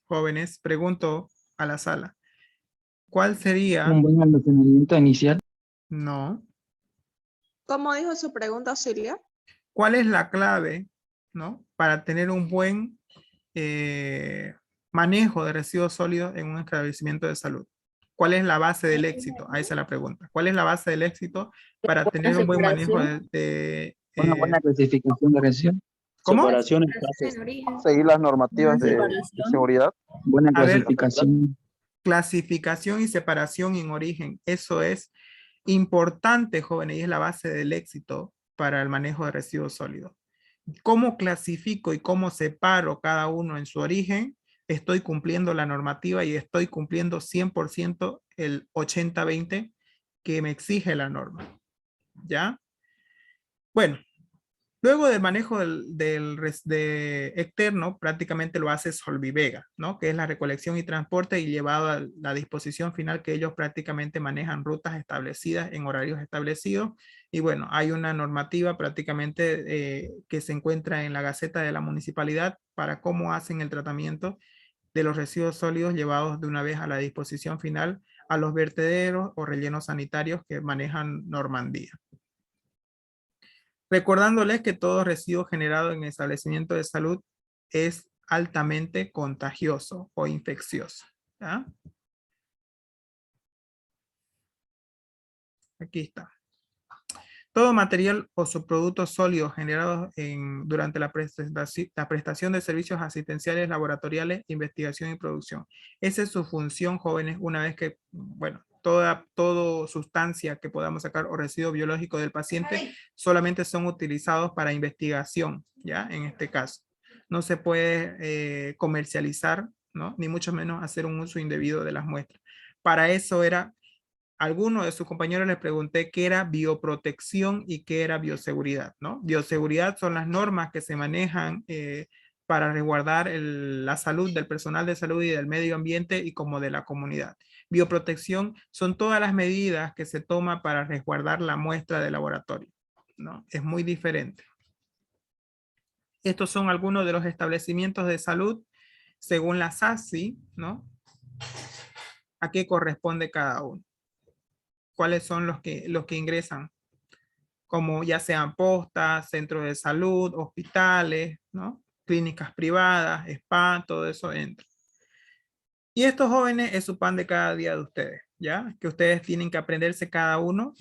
Jóvenes, pregunto a la sala. ¿Cuál sería? Un buen almacenamiento inicial. No. ¿Cómo dijo su pregunta, Auxilio? ¿Cuál es la clave, ¿no? Para tener un buen manejo de residuos sólidos en un establecimiento de salud? ¿Cuál es la base del éxito? Ahí se la pregunta. ¿Cuál es la base del éxito para tener un buen manejo de Una buena clasificación de residuos. ¿Cómo? Separación en En origen. Seguir las normativas de seguridad. Buena A ver, clasificación. clasificación y separación en origen. Eso es importante, jóvenes, y es la base del éxito para el manejo de residuos sólidos. ¿Cómo clasifico y cómo separo cada uno en su origen? Estoy cumpliendo la normativa y estoy cumpliendo 100% el 80-20 que me exige la norma. ¿Ya? Bueno, luego del manejo de externo, prácticamente lo hace Solvivega, ¿no? Que es la recolección y transporte y llevado a la disposición final, que ellos prácticamente manejan rutas establecidas en horarios establecidos. Y bueno, hay una normativa prácticamente que se encuentra en la Gaceta de la Municipalidad para cómo hacen el tratamiento de los residuos sólidos llevados de una vez a la disposición final a los vertederos o rellenos sanitarios que manejan Normandía. Recordándoles que todo residuo generado en el establecimiento de salud es altamente contagioso o infeccioso. ¿Ya? Aquí está. Todo material o subproductos sólidos generados durante la prestación de servicios asistenciales, laboratoriales, investigación y producción. Esa es su función, jóvenes, una vez que, bueno, toda sustancia que podamos sacar o residuo biológico del paciente solamente son utilizados para investigación, ¿ya? En este caso. No se puede comercializar, ¿no? Ni mucho menos hacer un uso indebido de las muestras. Para eso era... Algunos de sus compañeros les pregunté qué era bioprotección y qué era bioseguridad, ¿no? Bioseguridad son las normas que se manejan para resguardar la salud del personal de salud y del medio ambiente y como de la comunidad. Bioprotección son todas las medidas que se toman para resguardar la muestra de laboratorio, ¿no? Es muy diferente. Estos son algunos de los establecimientos de salud según la SASI, ¿no? ¿A qué corresponde cada uno? ¿Cuáles son los que ingresan? Como ya sean postas, centros de salud, hospitales, ¿no? Clínicas privadas, spa, todo eso entra. Y estos jóvenes es su pan de cada día de ustedes, ¿ya? Que ustedes tienen que aprenderse cada uno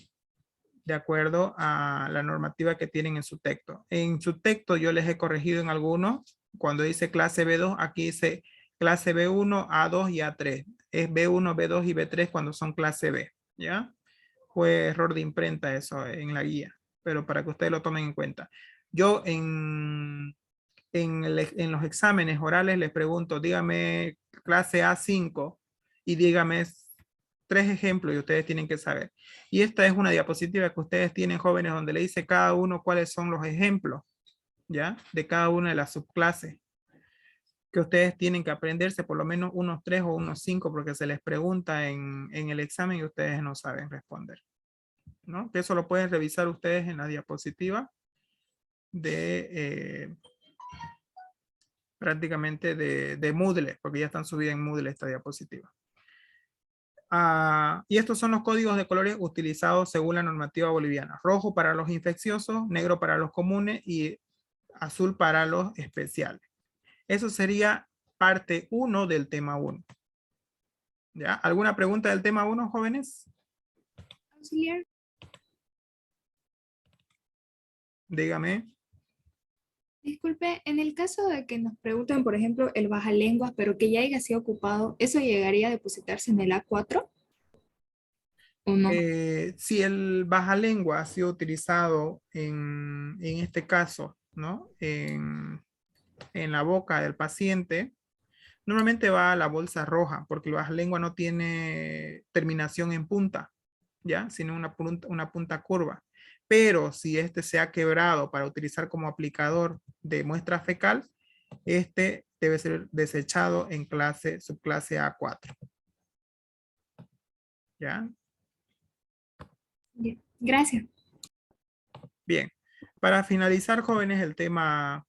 de acuerdo a la normativa que tienen en su texto. En su texto yo les he corregido en algunos. Cuando dice clase B2, aquí dice clase B1, A2 y A3. Es B1, B2 y B3 cuando son clase B, ¿ya? Fue error de imprenta eso en la guía, pero para que ustedes lo tomen en cuenta. Yo en los exámenes orales les pregunto, dígame clase A5 y dígame 3 ejemplos y ustedes tienen que saber. Y esta es una diapositiva que ustedes tienen, jóvenes, donde le dice cada uno cuáles son los ejemplos, ¿ya? De cada una de las subclases que ustedes tienen que aprenderse por lo menos unos 3 o unos 5 porque se les pregunta en el examen y ustedes no saben responder, ¿no? Que eso lo pueden revisar ustedes en la diapositiva de prácticamente de Moodle, porque ya están subidas en Moodle esta diapositiva. Y estos son los códigos de colores utilizados según la normativa boliviana. Rojo para los infecciosos, negro para los comunes y azul para los especiales. Eso sería parte 1 del tema 1. ¿Ya? ¿Alguna pregunta del tema 1, jóvenes? Auxiliar. Dígame. Disculpe, en el caso de que nos pregunten, por ejemplo, el bajalenguas, pero que ya haya sido ocupado, ¿eso llegaría a depositarse en el A4? ¿O no? Si el bajalengua ha sido utilizado en este caso, ¿no? En la boca del paciente, normalmente va a la bolsa roja, porque el bajalengua no tiene terminación en punta, ¿ya? Sino una punta curva. Pero si este se ha quebrado para utilizar como aplicador de muestra fecal, este debe ser desechado en subclase A4. ¿Ya? Bien, gracias. Bien. Para finalizar, jóvenes, el tema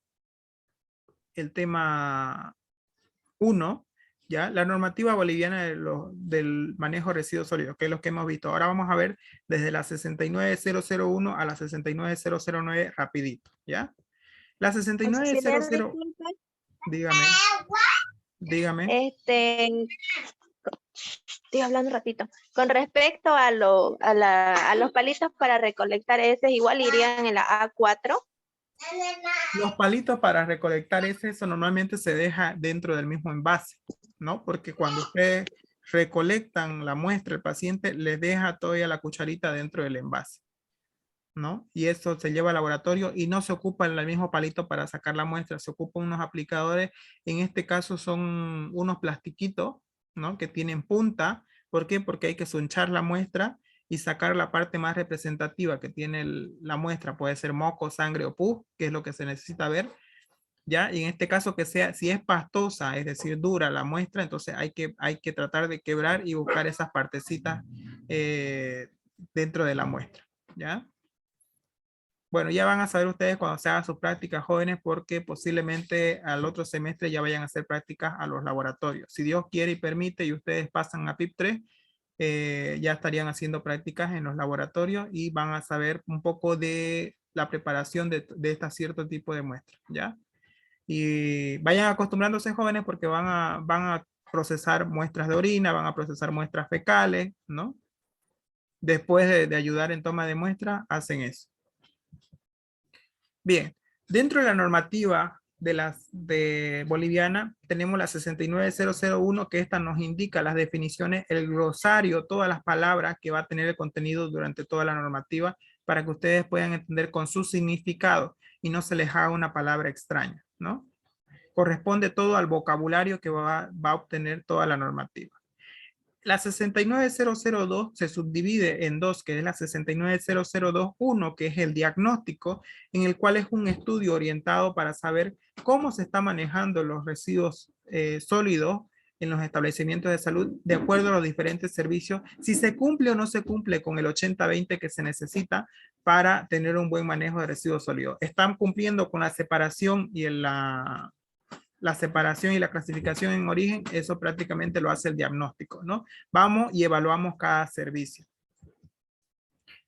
1, ¿ya? La normativa boliviana del manejo de residuos sólidos, que es lo que hemos visto. Ahora vamos a ver desde la 69001 a la 69009 rapidito, ¿ya? La 69000, dígame. Estoy hablando un ratito. Con respecto a los palitos para recolectar heces, igual irían en la A4. Los palitos para recolectar eso normalmente se deja dentro del mismo envase, ¿no? Porque cuando ustedes recolectan la muestra, el paciente les deja todavía la cucharita dentro del envase, ¿no? Y eso se lleva al laboratorio y no se ocupa el mismo palito para sacar la muestra, se ocupan unos aplicadores, en este caso son unos plastiquitos, ¿no? Que tienen punta. ¿Por qué? Porque hay que sonchar la muestra y sacar la parte más representativa que tiene la muestra, puede ser moco, sangre o pus, que es lo que se necesita ver, ¿ya? Y en este caso que sea, si es pastosa, es decir, dura la muestra, entonces hay que tratar de quebrar y buscar esas partecitas dentro de la muestra, ¿ya? Bueno, ya van a saber ustedes cuando se hagan sus prácticas, jóvenes, porque posiblemente al otro semestre ya vayan a hacer prácticas a los laboratorios. Si Dios quiere y permite y ustedes pasan a PIP3, ya estarían haciendo prácticas en los laboratorios y van a saber un poco de la preparación de este cierto tipo de muestras, ¿ya? Y vayan acostumbrándose, jóvenes, porque van a procesar muestras de orina, van a procesar muestras fecales, ¿no? Después de ayudar en toma de muestra, hacen eso. Bien, dentro de la normativa de boliviana, tenemos la 69001, que esta nos indica las definiciones, el glosario, todas las palabras que va a tener el contenido durante toda la normativa, para que ustedes puedan entender con su significado y no se les haga una palabra extraña, ¿no? Corresponde todo al vocabulario que va a obtener toda la normativa. La 69002 se subdivide en dos, que es la 69002-1, que es el diagnóstico, en el cual es un estudio orientado para saber cómo se está manejando los residuos sólidos en los establecimientos de salud de acuerdo a los diferentes servicios, si se cumple o no se cumple con el 80-20 que se necesita para tener un buen manejo de residuos sólidos. Están cumpliendo con la separación y la La separación y la clasificación en origen, eso prácticamente lo hace el diagnóstico, ¿no? Vamos y evaluamos cada servicio.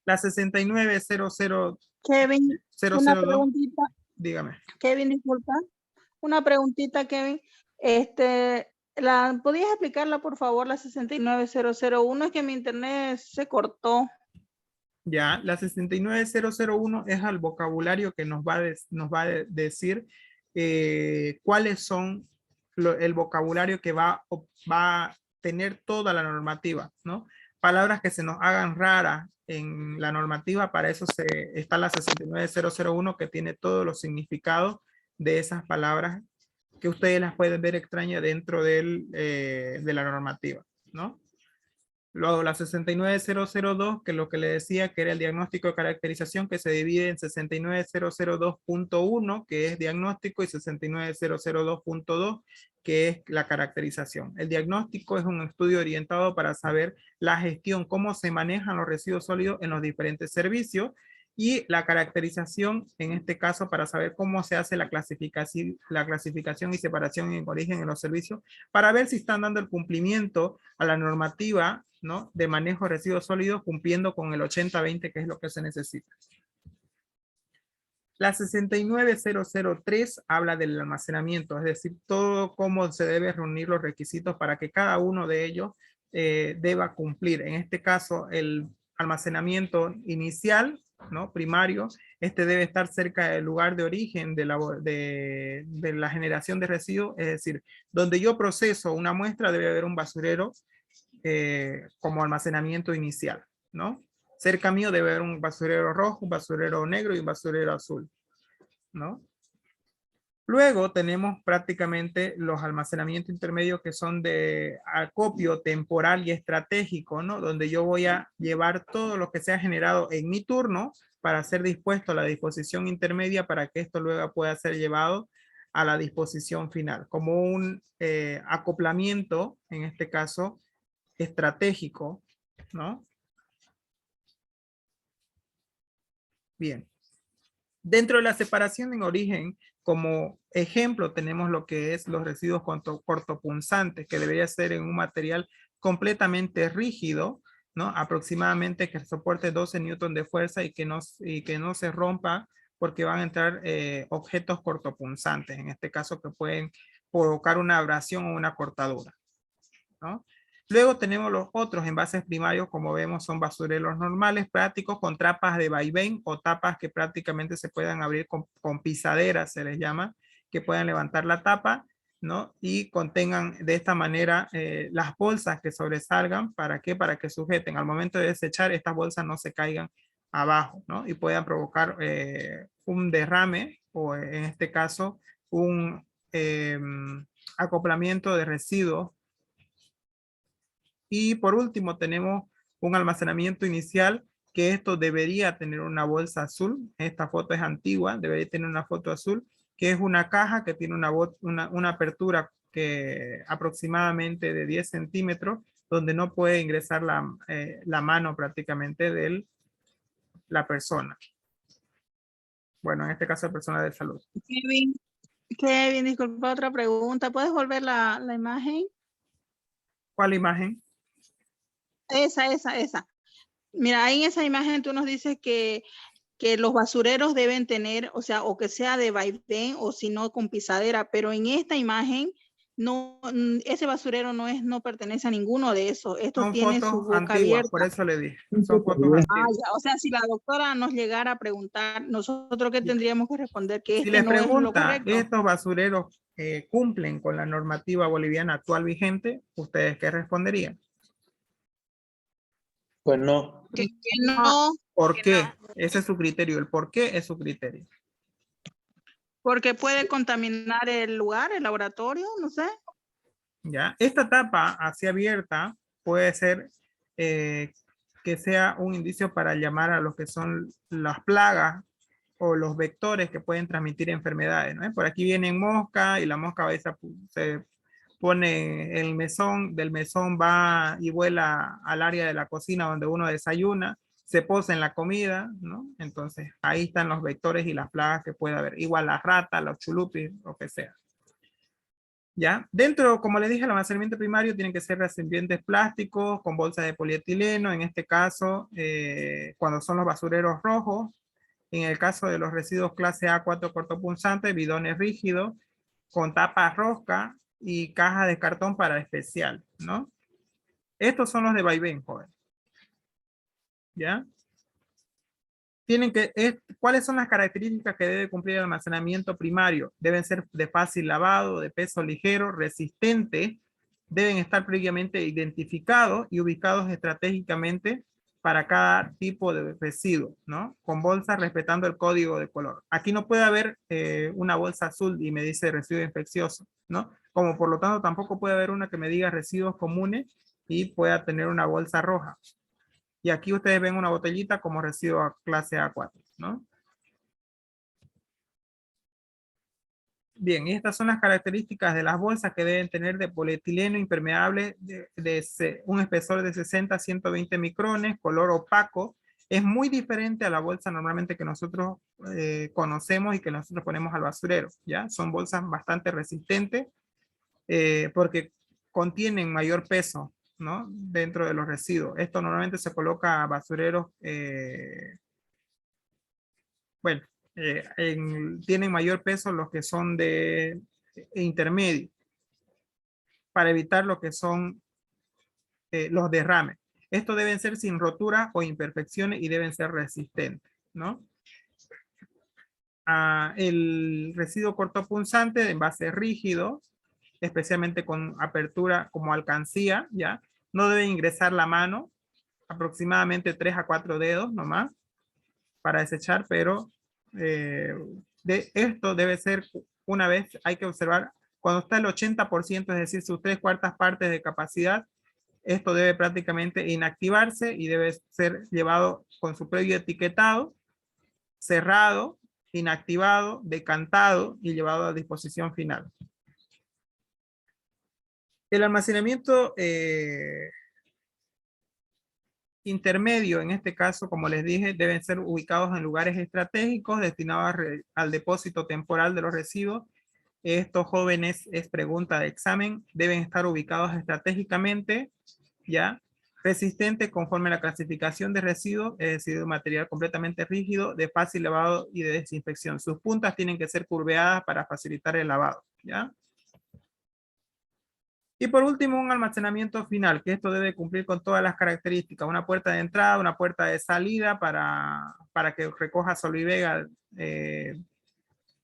La 6900 Kevin, una 002, preguntita. dígame. Kevin, disculpa. Una preguntita, Kevin. ¿Podías explicarla, por favor, la 69001? Es que mi internet se cortó. Ya, la 69001 es el vocabulario que nos va a decir cuáles son el vocabulario que va a tener toda la normativa, ¿no? Palabras que se nos hagan raras en la normativa, para eso está la 69001 que tiene todos los significados de esas palabras que ustedes las pueden ver extrañas dentro de la normativa, ¿no? Luego la 69002, que es lo que le decía que era el diagnóstico de caracterización, que se divide en 69002.1, que es diagnóstico, y 69002.2, que es la caracterización. El diagnóstico es un estudio orientado para saber la gestión, cómo se manejan los residuos sólidos en los diferentes servicios, y la caracterización, en este caso, para saber cómo se hace la clasificación y separación en origen en los servicios, para ver si están dando el cumplimiento a la normativa, ¿no?, de manejo de residuos sólidos, cumpliendo con el 80-20, que es lo que se necesita. La 69003 habla del almacenamiento, es decir, todo cómo se deben reunir los requisitos para que cada uno de ellos deba cumplir. En este caso, el almacenamiento inicial, ¿no?, primario, debe estar cerca del lugar de origen de la generación de residuos, es decir, donde yo proceso una muestra debe haber un basurero como almacenamiento inicial, ¿no? Cerca mío debe haber un basurero rojo, un basurero negro y un basurero azul, ¿no? Luego tenemos prácticamente los almacenamientos intermedios, que son de acopio temporal y estratégico, ¿no? Donde yo voy a llevar todo lo que se ha generado en mi turno para ser dispuesto a la disposición intermedia, para que esto luego pueda ser llevado a la disposición final, como un acoplamiento, en este caso, estratégico, ¿no? Bien. Dentro de la separación en origen, como ejemplo, tenemos lo que es los residuos cortopunzantes, que debería ser en un material completamente rígido, ¿no? Aproximadamente que soporte 12 newton de fuerza y que no se rompa, porque van a entrar objetos cortopunzantes, en este caso, que pueden provocar una abrasión o una cortadura, ¿no? Luego tenemos los otros envases primarios, como vemos son basureros normales, prácticos, con tapas de vaivén o tapas que prácticamente se puedan abrir con pisaderas, se les llama, que puedan levantar la tapa, ¿no? Y contengan de esta manera las bolsas que sobresalgan. ¿Para qué? Para que sujeten. Al momento de desechar, estas bolsas no se caigan abajo, ¿no? Y puedan provocar un derrame, o en este caso, un acoplamiento de residuos. Y por último tenemos un almacenamiento inicial, que esto debería tener una bolsa azul. Esta foto es antigua, debería tener una foto azul, que es una caja que tiene una apertura que aproximadamente de 10 centímetros, donde no puede ingresar la mano prácticamente de la persona. Bueno, en este caso, persona de salud. Kevin, disculpa, otra pregunta. ¿Puedes volver la imagen? ¿Cuál imagen? Esa. Mira, ahí en esa imagen tú nos dices que los basureros deben tener, o sea, o que sea de vaivén o si no con pisadera, pero en esta imagen no, ese basurero no pertenece a ninguno de esos. Esto Son tiene fotos su boca antiguas, abierta. por eso le dije. Son fotos antiguas. Ya, o sea, si la doctora nos llegara a preguntar, nosotros qué tendríamos que responder, que Si les no es lo pregunta, correcto. ¿estos basureros cumplen con la normativa boliviana actual vigente? ¿Ustedes qué responderían? Pues no. Que no. ¿Por qué? Ese es su criterio. El por qué es su criterio. Porque puede contaminar el lugar, el laboratorio, no sé. ¿Ya? Esta tapa así abierta puede ser que sea un indicio para llamar a lo que son las plagas o los vectores que pueden transmitir enfermedades, ¿no? Por aquí vienen moscas y la mosca se pone el mesón, del mesón va y vuela al área de la cocina donde uno desayuna, se posa en la comida, ¿no? Entonces ahí están los vectores y las plagas que puede haber. Igual las ratas, los chulupis, lo que sea. ¿Ya? Dentro, como les dije, el almacenamiento primario tienen que ser recipientes plásticos con bolsas de polietileno, en este caso, cuando son los basureros rojos, en el caso de los residuos clase A4 cortopunzantes, bidones rígidos, con tapa rosca y caja de cartón para especial, ¿no? Estos son los de vaivén, joven. ¿Ya? ¿Cuáles son las características que debe cumplir el almacenamiento primario? Deben ser de fácil lavado, de peso ligero, resistente, deben estar previamente identificados y ubicados estratégicamente para cada tipo de residuo, ¿no? Con bolsas respetando el código de color. Aquí no puede haber una bolsa azul y me dice residuo infeccioso, ¿no? Como por lo tanto tampoco puede haber una que me diga residuos comunes y pueda tener una bolsa roja. Y aquí ustedes ven una botellita como residuo clase A4, ¿no? Bien, y estas son las características de las bolsas que deben tener de polietileno impermeable de un espesor de 60 a 120 micrones, color opaco. Es muy diferente a la bolsa normalmente que nosotros conocemos y que nosotros ponemos al basurero, ¿ya? Son bolsas bastante resistentes porque contienen mayor peso, ¿no? Dentro de los residuos. Esto normalmente se coloca a basureros, bueno, tienen mayor peso los que son de intermedio, para evitar lo que son los derrames. Estos deben ser sin rotura o imperfecciones y deben ser resistentes, ¿no? El residuo cortopunzante de envase rígido, especialmente con apertura como alcancía, ¿ya? No debe ingresar la mano, aproximadamente 3 a 4 dedos nomás, para desechar, pero de esto debe ser una vez, hay que observar, cuando está el 80%, es decir, sus 3/4 partes de capacidad, esto debe prácticamente inactivarse y debe ser llevado con su previo etiquetado, cerrado, inactivado, decantado y llevado a disposición final. El almacenamiento intermedio, en este caso, como les dije, deben ser ubicados en lugares estratégicos destinados al depósito temporal de los residuos. Estos jóvenes, es pregunta de examen, deben estar ubicados estratégicamente, ¿ya? Resistentes conforme a la clasificación de residuos, es decir, un material completamente rígido, de fácil lavado y de desinfección. Sus puntas tienen que ser curveadas para facilitar el lavado, ¿ya? Y por último, un almacenamiento final, que esto debe cumplir con todas las características. Una puerta de entrada, una puerta de salida para que recoja Solivega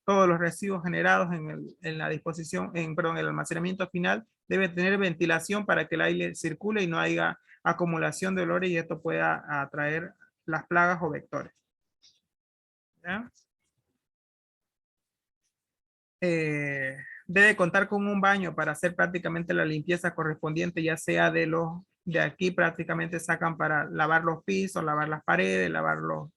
todos los residuos generados en la disposición, perdón, el almacenamiento final. Debe tener ventilación para que el aire circule y no haya acumulación de olores y esto pueda atraer las plagas o vectores. ¿Ya? Debe contar con un baño para hacer prácticamente la limpieza correspondiente, ya sea de aquí prácticamente sacan para lavar los pisos, lavar las paredes, lavar los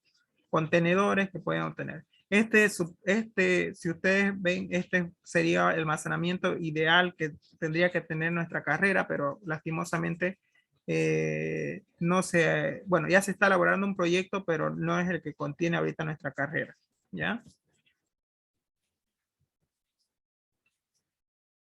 contenedores que pueden obtener. Si ustedes ven, este sería el almacenamiento ideal que tendría que tener nuestra carrera, pero lastimosamente no se, bueno, ya se está elaborando un proyecto, pero no es el que contiene ahorita nuestra carrera, ¿ya?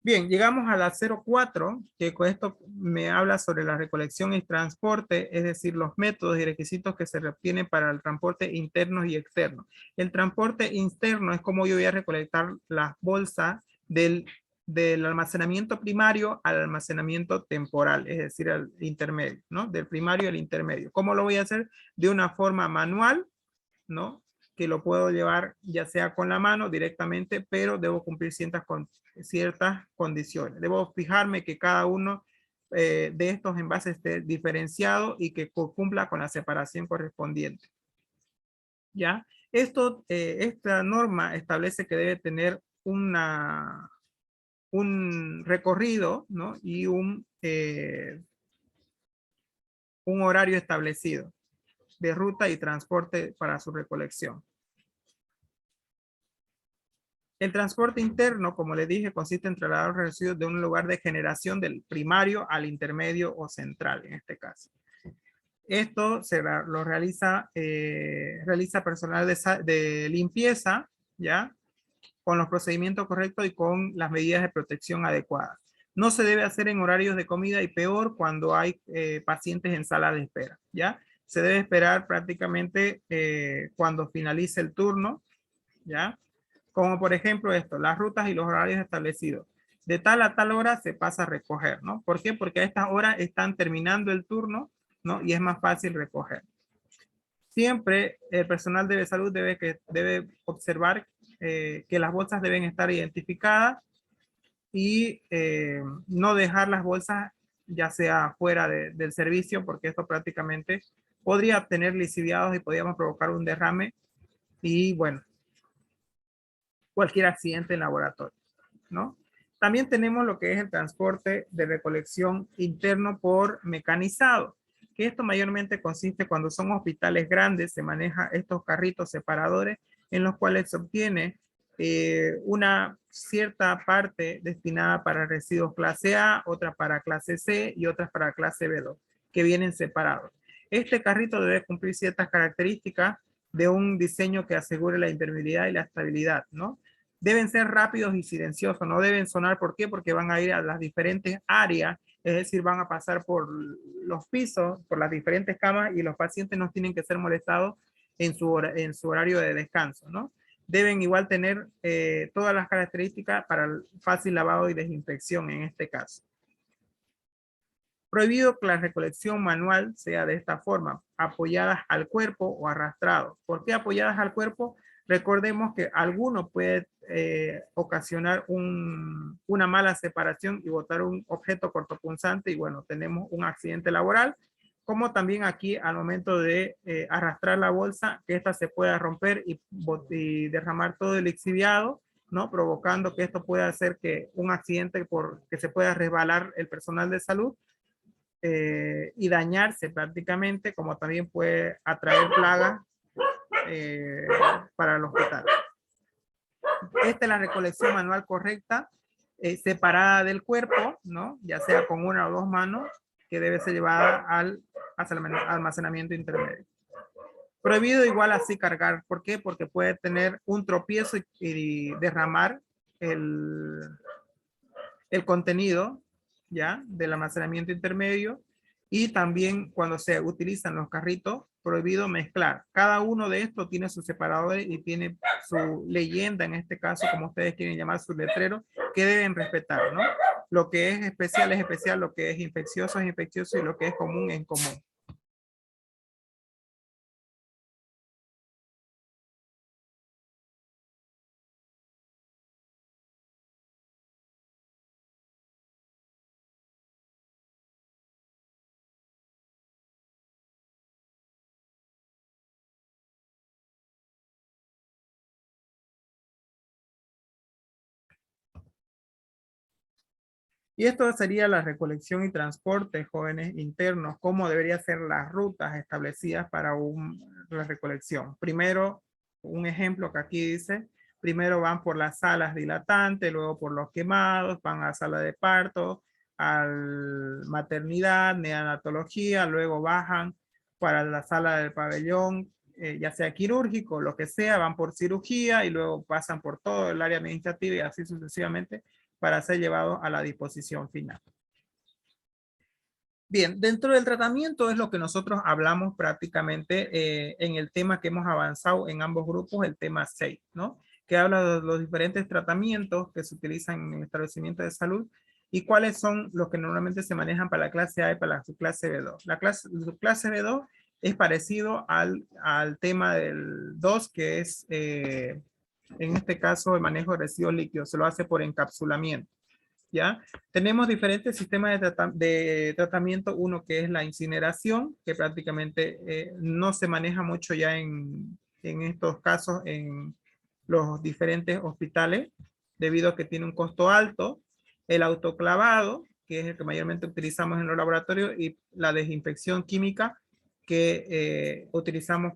Bien, llegamos a la 04, que con esto me habla sobre la recolección y transporte, es decir, los métodos y requisitos que se obtienen para el transporte interno y externo. El transporte interno es como yo voy a recolectar las bolsas del almacenamiento primario al almacenamiento temporal, es decir, al intermedio, ¿no? Del primario al intermedio. ¿Cómo lo voy a hacer? De una forma manual, ¿no? Que lo puedo llevar ya sea con la mano directamente, pero debo cumplir ciertas condiciones. Debo fijarme que cada uno de estos envases esté diferenciado y que cumpla con la separación correspondiente. ¿Ya? Esta norma establece que debe tener un recorrido, ¿no? Y un horario establecido de ruta y transporte para su recolección. El transporte interno, como les dije, consiste en trasladar los residuos de un lugar de generación del primario al intermedio o central, en este caso. Esto lo realiza personal de limpieza, ¿ya? con los procedimientos correctos y con las medidas de protección adecuadas. No se debe hacer en horarios de comida y peor cuando hay pacientes en sala de espera, ¿ya? Se debe esperar prácticamente cuando finalice el turno, ¿ya? Como por ejemplo esto, las rutas y los horarios establecidos. De tal a tal hora se pasa a recoger, ¿no? ¿Por qué? Porque a estas horas están terminando el turno, ¿no? Y es más fácil recoger. Siempre el personal de salud debe observar que las bolsas deben estar identificadas y no dejar las bolsas ya sea fuera del servicio, porque esto prácticamente podría tener lisiviados y podríamos provocar un derrame y bueno, cualquier accidente en laboratorio, ¿no? También tenemos lo que es el transporte de recolección interno por mecanizado, que esto mayormente consiste cuando son hospitales grandes, se maneja estos carritos separadores en los cuales se obtiene una cierta parte destinada para residuos clase A, otra para clase C y otras para clase B2, que vienen separados. Este carrito debe cumplir ciertas características de un diseño que asegure la impermeabilidad y la estabilidad, ¿no? Deben ser rápidos y silenciosos, no deben sonar. ¿Por qué? Porque van a ir a las diferentes áreas, es decir, van a pasar por los pisos, por las diferentes camas y los pacientes no tienen que ser molestados en su horario de descanso, ¿no? Deben igual tener todas las características para el fácil lavado y desinfección en este caso. Prohibido que la recolección manual sea de esta forma, apoyadas al cuerpo o arrastrados. ¿Por qué apoyadas al cuerpo? Recordemos que alguno puede ocasionar una mala separación y botar un objeto cortopunzante y bueno, tenemos un accidente laboral, como también aquí al momento de arrastrar la bolsa, que ésta se pueda romper y derramar todo el lixiviado, ¿no? Provocando que esto pueda hacer que un accidente que se pueda resbalar el personal de salud y dañarse prácticamente, como también puede atraer plagas para el hospital. Esta es la recolección manual correcta, separada del cuerpo, ¿no? Ya sea con una o dos manos, que debe ser llevada al almacenamiento intermedio. Prohibido igual así cargar. ¿Por qué? Porque puede tener un tropiezo y derramar el contenido, ¿ya? Del almacenamiento intermedio. Y también cuando se utilizan los carritos, prohibido mezclar. Cada uno de estos tiene sus separadores y tiene su leyenda, en este caso, como ustedes quieren llamar, su letrero, que deben respetar, ¿no? Lo que es especial, lo que es infeccioso y lo que es común es común. Y esto sería la recolección y transporte, jóvenes internos, cómo deberían ser las rutas establecidas para la recolección. Primero, un ejemplo que aquí dice, primero van por las salas dilatantes, luego por los quemados, van a la sala de parto, a maternidad, neonatología, luego bajan para la sala del pabellón, ya sea quirúrgico, lo que sea, van por cirugía y luego pasan por todo el área administrativa y así sucesivamente, para ser llevado a la disposición final. Bien, dentro del tratamiento es lo que nosotros hablamos prácticamente en el tema que hemos avanzado en ambos grupos, el tema 6, ¿no? Que habla de los diferentes tratamientos que se utilizan en el establecimiento de salud y cuáles son los que normalmente se manejan para la clase A y para la subclase B2. La subclase B2 es parecido al tema del 2, que es en este caso el manejo de residuos líquidos, se lo hace por encapsulamiento, ¿ya? Tenemos diferentes sistemas de tratamiento, uno que es la incineración, que prácticamente no se maneja mucho ya en estos casos en los diferentes hospitales, debido a que tiene un costo alto, el autoclavado, que es el que mayormente utilizamos en los laboratorios, y la desinfección química, que utilizamos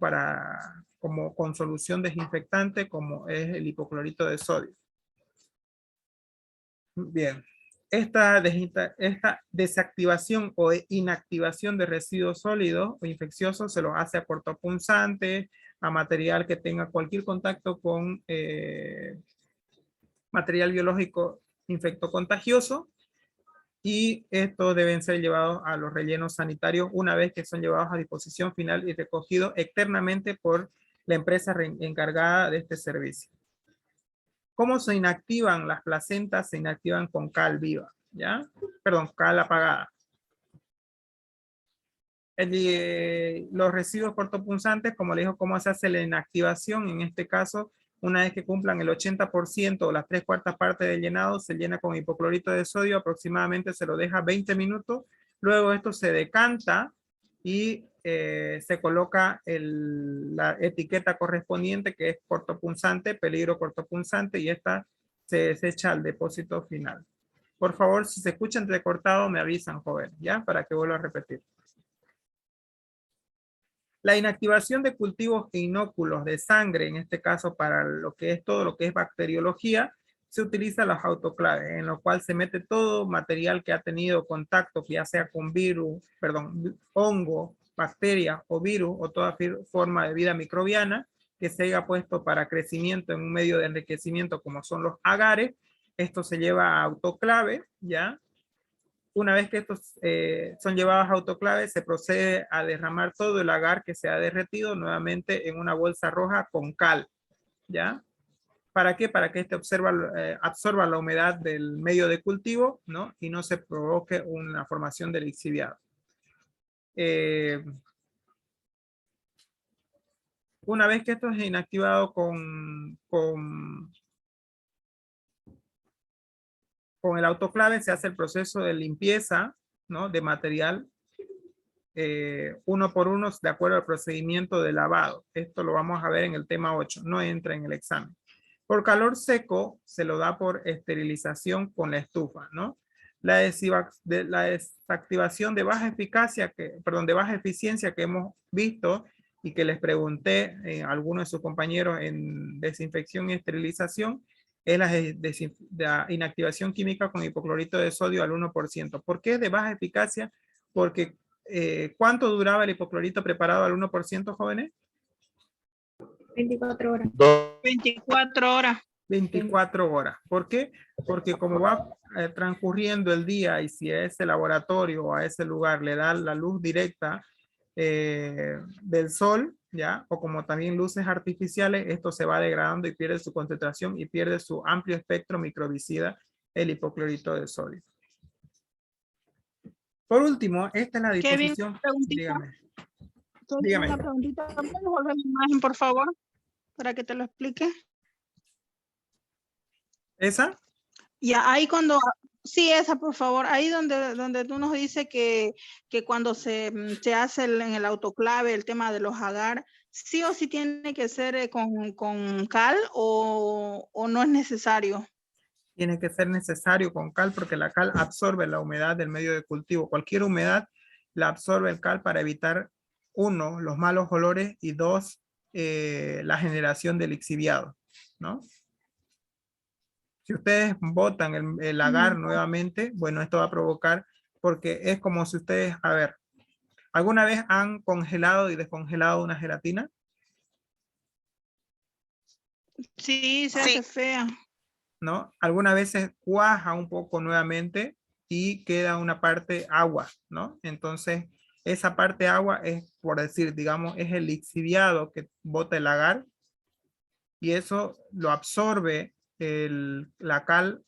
con solución desinfectante, como es el hipoclorito de sodio. Bien, esta desactivación o inactivación de residuos sólidos o infecciosos se los hace a cortopunzante, a material que tenga cualquier contacto con material biológico infectocontagioso, y estos deben ser llevados a los rellenos sanitarios una vez que son llevados a disposición final y recogidos externamente por la empresa encargada de este servicio. ¿Cómo se inactivan las placentas? Se inactivan con cal viva, ¿ya? Perdón, cal apagada. Los residuos cortopunzantes, como le dijo, ¿cómo se hace la inactivación? En este caso, una vez que cumplan el 80% o las 3/4 partes del llenado, se llena con hipoclorito de sodio, aproximadamente se lo deja 20 minutos, luego esto se decanta y se coloca la etiqueta correspondiente, que es cortopunzante, peligro cortopunzante, y esta se desecha al depósito final. Por favor, si se escucha entrecortado, me avisan, joven, ¿ya? Para que vuelva a repetir. La inactivación de cultivos e inóculos de sangre, en este caso para lo que es todo lo que es bacteriología, se utiliza los autoclaves, en lo cual se mete todo material que ha tenido contacto, ya sea con virus, hongo, bacteria o virus, o toda forma de vida microbiana que se haya puesto para crecimiento en un medio de enriquecimiento como son los agares. Esto se lleva a autoclave, ¿ya? Una vez que estos son llevados a autoclave, se procede a derramar todo el agar que se ha derretido nuevamente en una bolsa roja con cal, ¿ya? ¿Para qué? Para que este absorba la humedad del medio de cultivo, ¿no? Y no se provoque una formación de lixiviado. Una vez que esto es inactivado con el autoclave, se hace el proceso de limpieza, ¿no? De material uno por uno de acuerdo al procedimiento de lavado. Esto lo vamos a ver en el tema 8, no entra en el examen. Por calor seco se lo da por esterilización con la estufa, ¿no? La desactivación de baja eficacia, de baja eficiencia que hemos visto y que les pregunté a algunos de sus compañeros en desinfección y esterilización, es la inactivación química con hipoclorito de sodio al 1%. ¿Por qué de baja eficacia? Porque ¿cuánto duraba el hipoclorito preparado al 1%, jóvenes? 24 horas. 24 horas. 24 horas. ¿Por qué? Porque como va transcurriendo el día y si a ese laboratorio o a ese lugar le da la luz directa del sol, ¿ya? O como también luces artificiales, esto se va degradando y pierde su concentración y pierde su amplio espectro microbicida, el hipoclorito de sodio. Por último, esta es la disposición. Dígame. Dígame. Una preguntita. ¿Puedes volver la imagen, por favor? Para que te lo explique. ¿Esa? Ya, ahí cuando... Sí, esa, por favor. Ahí donde tú nos dices que cuando se hace en el autoclave el tema de los agar, ¿sí o sí tiene que ser con cal o no es necesario? Tiene que ser necesario con cal porque la cal absorbe la humedad del medio de cultivo. Cualquier humedad la absorbe el cal para evitar, uno, los malos olores y dos, la generación de lixiviado, ¿no? Si ustedes botan el agar nuevamente, bueno, esto va a provocar, porque es como si ustedes, a ver, ¿alguna vez han congelado y descongelado una gelatina? Sí, se hace fea. ¿No? Algunas veces cuaja un poco nuevamente y queda una parte agua, ¿no? Entonces, esa parte agua es, por decir, digamos, es el lixiviado que bota el agar y eso lo absorbe la cal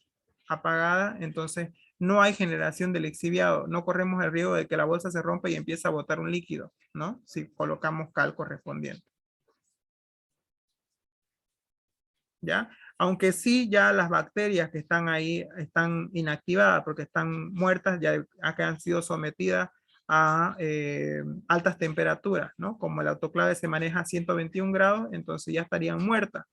apagada, entonces no hay generación de lixiviado, no corremos el riesgo de que la bolsa se rompa y empiece a botar un líquido, ¿no? Si colocamos cal correspondiente. ¿Ya? Aunque sí ya las bacterias que están ahí están inactivadas porque están muertas, ya que han sido sometidas a altas temperaturas, ¿no? Como el autoclave se maneja a 121 grados, entonces ya estarían muertas,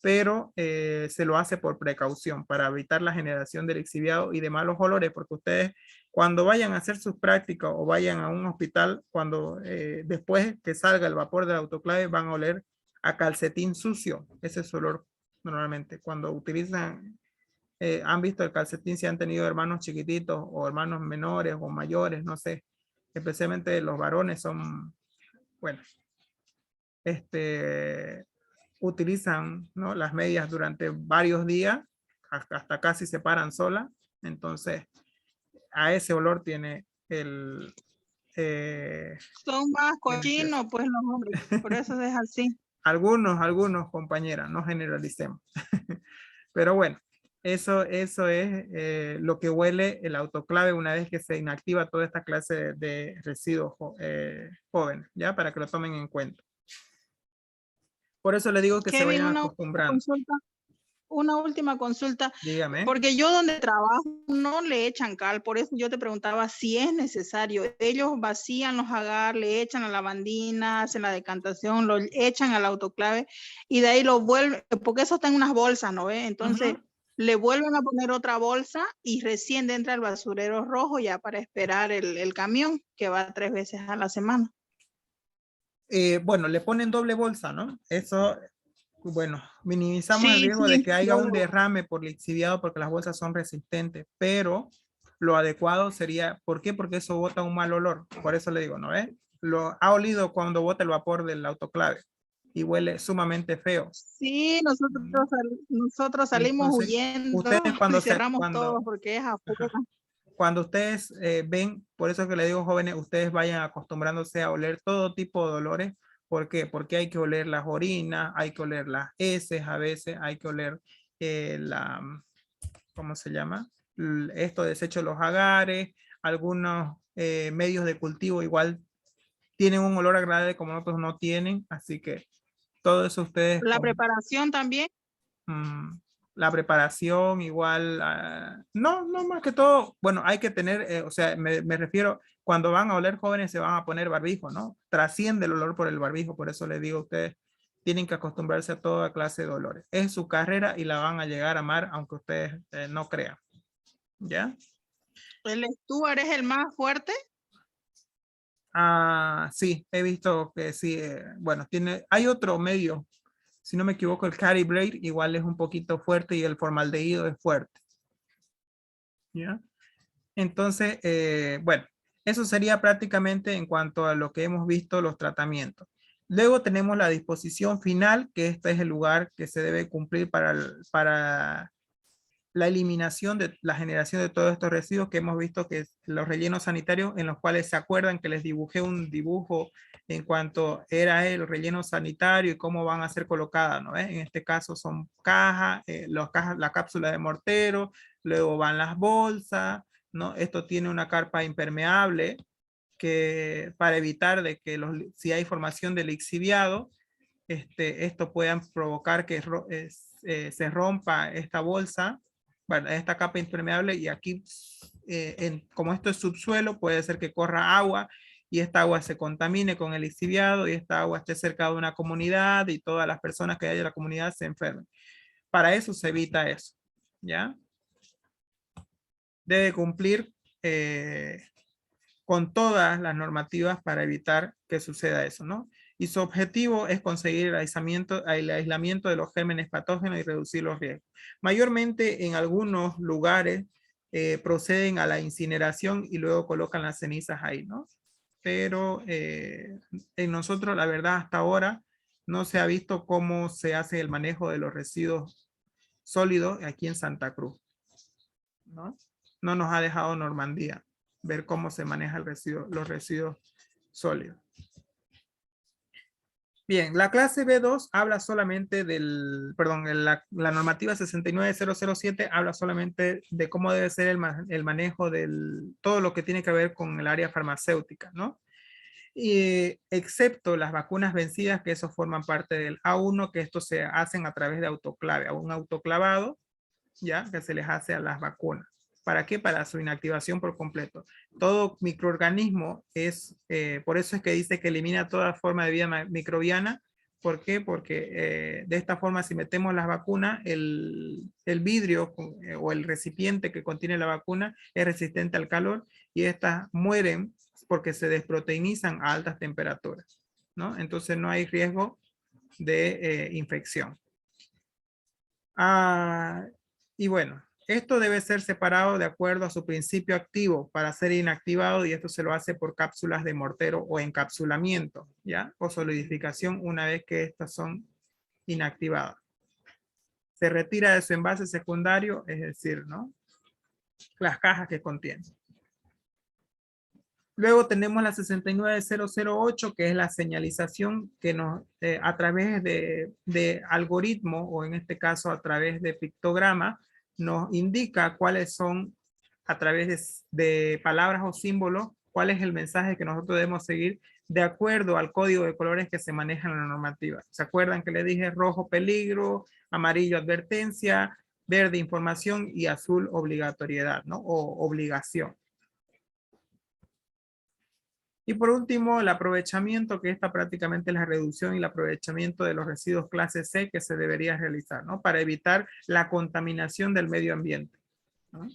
pero se lo hace por precaución para evitar la generación de lixiviado y de malos olores, porque ustedes cuando vayan a hacer sus prácticas o vayan a un hospital, cuando después que salga el vapor del autoclave van a oler a calcetín sucio, ese es su olor. Normalmente cuando utilizan, han visto el calcetín si han tenido hermanos chiquititos o hermanos menores o mayores, no sé, especialmente los varones son, bueno, utilizan, ¿no? Las medias durante varios días, hasta casi se paran solas. Entonces, a ese olor tiene el... Son más cochinos, pues los hombres, por eso es así. Algunos compañeras, no generalicemos. Pero bueno, eso es lo que huele el autoclave una vez que se inactiva toda esta clase de residuos jóvenes, ¿ya? Para que lo tomen en cuenta. Por eso le digo que se Kevin, vayan acostumbrando. Una última consulta, Dígame. porque yo donde trabajo no le echan cal, por eso yo te preguntaba si es necesario. Ellos vacían los agar, le echan la lavandina, hacen la decantación, lo echan al autoclave y de ahí lo vuelven, porque eso está en unas bolsas, ¿no ve? Entonces le vuelven a poner otra bolsa y recién entra el basurero rojo ya para esperar el camión que va 3 veces a la semana. Bueno, le ponen doble bolsa, ¿no? Eso, bueno, minimizamos el riesgo Sí, de que haya un derrame por lixiviado porque las bolsas son resistentes, pero lo adecuado sería, ¿por qué? Porque eso bota un mal olor. Por eso le digo, ¿no ve? Lo ha olido cuando bota el vapor del autoclave y huele sumamente feo. Sí, nosotros salimos Entonces, huyendo ustedes cuando y cerramos todo porque es afuera. Cuando ustedes ven, por eso que le digo jóvenes, ustedes vayan acostumbrándose a oler todo tipo de olores. ¿Por qué? Porque hay que oler las orinas, hay que oler las heces a veces, hay que oler ¿cómo se llama? Esto desecho de los agares, algunos medios de cultivo igual tienen un olor agradable como otros no tienen, así que todo eso ustedes... La preparación también. La preparación igual, no más que todo, bueno, hay que tener, o sea, me refiero, cuando van a oler jóvenes se van a poner barbijo, ¿no? Trasciende el olor por el barbijo, por eso les digo a ustedes, tienen que acostumbrarse a toda clase de olores. Es su carrera y la van a llegar a amar, aunque ustedes no crean, ¿ya? ¿El Stuart es el más fuerte? Sí, he visto que sí, bueno, hay otro medio, si no me equivoco, el Cary Blade igual es un poquito fuerte y el formaldehído es fuerte. ¿Ya? Entonces, bueno, eso sería prácticamente en cuanto a lo que hemos visto los tratamientos. Luego tenemos la disposición final, que este es el lugar que se debe cumplir para la eliminación de la generación de todos estos residuos que hemos visto que es los rellenos sanitarios, en los cuales se acuerdan que les dibujé un dibujo en cuanto era el relleno sanitario y cómo van a ser colocadas, ¿no? En este caso son cajas, la cápsula de mortero, luego van las bolsas, ¿no? Esto tiene una carpa impermeable que para evitar de que si hay formación de lixiviado, esto puedan provocar que se rompa esta bolsa, bueno, esta capa impermeable, y aquí, como esto es subsuelo, puede ser que corra agua y esta agua se contamine con el lixiviado y esta agua esté cerca de una comunidad y todas las personas que hay en la comunidad se enfermen. Para eso se evita eso, ¿ya? Debe cumplir con todas las normativas para evitar que suceda eso, ¿no? Y su objetivo es conseguir el aislamiento de los gérmenes patógenos y reducir los riesgos. Mayormente en algunos lugares proceden a la incineración y luego colocan las cenizas ahí, ¿no? Pero en nosotros, la verdad, hasta ahora no se ha visto cómo se hace el manejo de los residuos sólidos aquí en Santa Cruz, ¿no? No nos ha dejado Normandía ver cómo se maneja los residuos sólidos. Bien, la clase B2 habla solamente la normativa 69007 habla solamente de cómo debe ser el manejo todo lo que tiene que ver con el área farmacéutica, ¿no? Excepto las vacunas vencidas, que eso forman parte del A1, que esto se hacen a través de autoclave, a un autoclavado, ya, que se les hace a las vacunas. ¿Para qué? Para su inactivación por completo. Todo microorganismo por eso es que dice que elimina toda forma de vida microbiana. ¿Por qué? Porque de esta forma, si metemos las vacunas, el vidrio o el recipiente que contiene la vacuna es resistente al calor y estas mueren porque se desproteinizan a altas temperaturas, ¿no? Entonces no hay riesgo de infección. Y bueno, esto debe ser separado de acuerdo a su principio activo para ser inactivado, y esto se lo hace por cápsulas de mortero o encapsulamiento, ¿ya? O solidificación una vez que estas son inactivadas. se retira de su envase secundario, es decir, ¿no? Las cajas que contienen. Luego tenemos la 69008, que es la señalización que nos, a través de algoritmo, o en este caso a través de pictograma, nos indica cuáles son, a través de palabras o símbolos, cuál es el mensaje que nosotros debemos seguir de acuerdo al código de colores que se maneja en la normativa. ¿Se acuerdan que le dije rojo peligro, amarillo advertencia, verde información y azul obligatoriedad, ¿no? O obligación. Y por último, el aprovechamiento, que esta prácticamente es la reducción y el aprovechamiento de los residuos clase C que se debería realizar, ¿no? Para evitar la contaminación del medio ambiente, ¿no?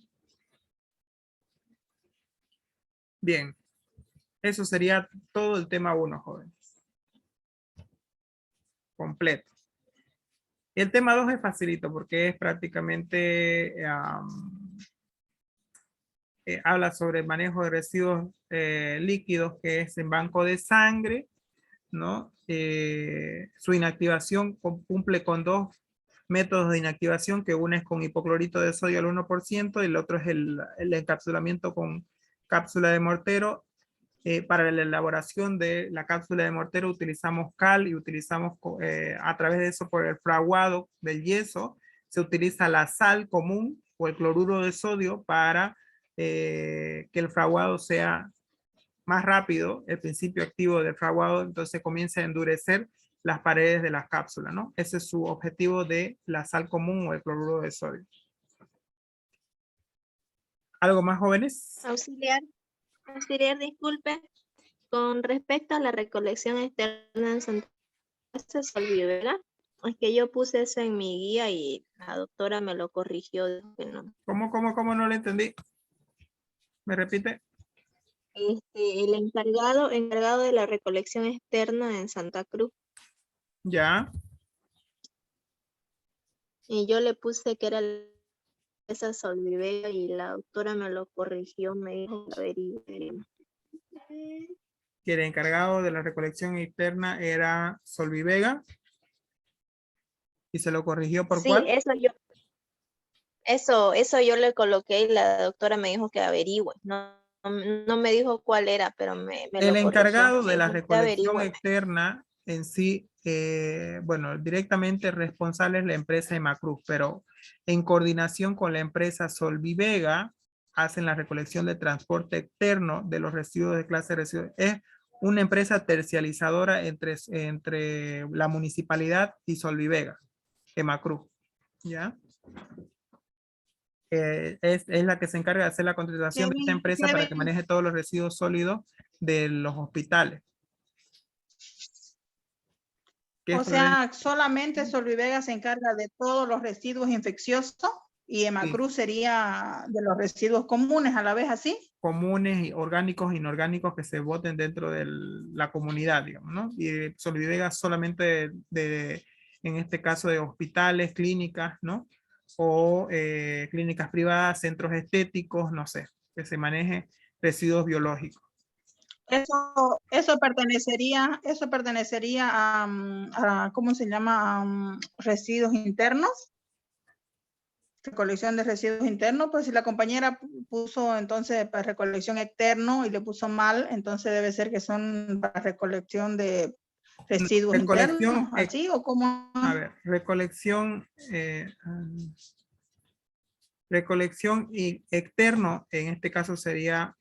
Bien, eso sería todo el tema 1, jóvenes. Completo. Y el tema 2 es facilito porque es prácticamente... habla sobre el manejo de residuos líquidos, que es en banco de sangre, ¿no? Su inactivación cumple con 2 métodos de inactivación, que uno es con hipoclorito de sodio al 1% y el otro es el encapsulamiento con cápsula de mortero. Para la elaboración de la cápsula de mortero utilizamos cal y utilizamos a través de eso, por el fraguado del yeso, se utiliza la sal común o el cloruro de sodio para que el fraguado sea más rápido, el principio activo del fraguado, entonces comienza a endurecer las paredes de las cápsulas, ¿no? Ese es su objetivo de la sal común o el cloruro de sodio. ¿Algo más, jóvenes? Auxiliar, disculpe. Con respecto a la recolección externa en Santa Cruz, se olvidó, ¿verdad? Es que yo puse eso en mi guía y la doctora me lo corrigió. No. ¿Cómo no lo entendí? ¿Me repite? El encargado de la recolección externa en Santa Cruz. Ya. Y yo le puse que era esa Solvivega y la doctora me lo corrigió, me dijo que averiguemos. Que el encargado de la recolección externa era Solvivega. ¿Y se lo corrigió por cuál? Eso yo le coloqué y la doctora me dijo que averigüe. No me dijo cuál era, pero me lo El encargado corrigió. de la recolección externa en sí, bueno, directamente responsable es la empresa Emacruz, pero en coordinación con la empresa Solvivega hacen la recolección de transporte externo de los residuos de clase de residuos. Es una empresa tercializadora entre la municipalidad y Solvivega, Emacruz, ¿ya? Es la que se encarga de hacer la contratación de esta empresa para que maneje todos los residuos sólidos de los hospitales. O sea, solamente Solvivega se encarga de todos los residuos infecciosos y Emacruz sería de los residuos comunes a la vez, ¿así? Comunes, orgánicos, inorgánicos que se boten dentro de la comunidad, digamos, ¿no? Y Solvivega solamente en este caso de hospitales, clínicas, ¿no? O clínicas privadas, centros estéticos, no sé, que se maneje residuos biológicos. Eso pertenecería a ¿cómo se llama? Residuos internos. Recolección de residuos internos, pues si la compañera puso entonces para recolección externo y le puso mal, entonces debe ser que son para recolección de residuos internos, ¿así o cómo? A ver, recolección y externo, en este caso sería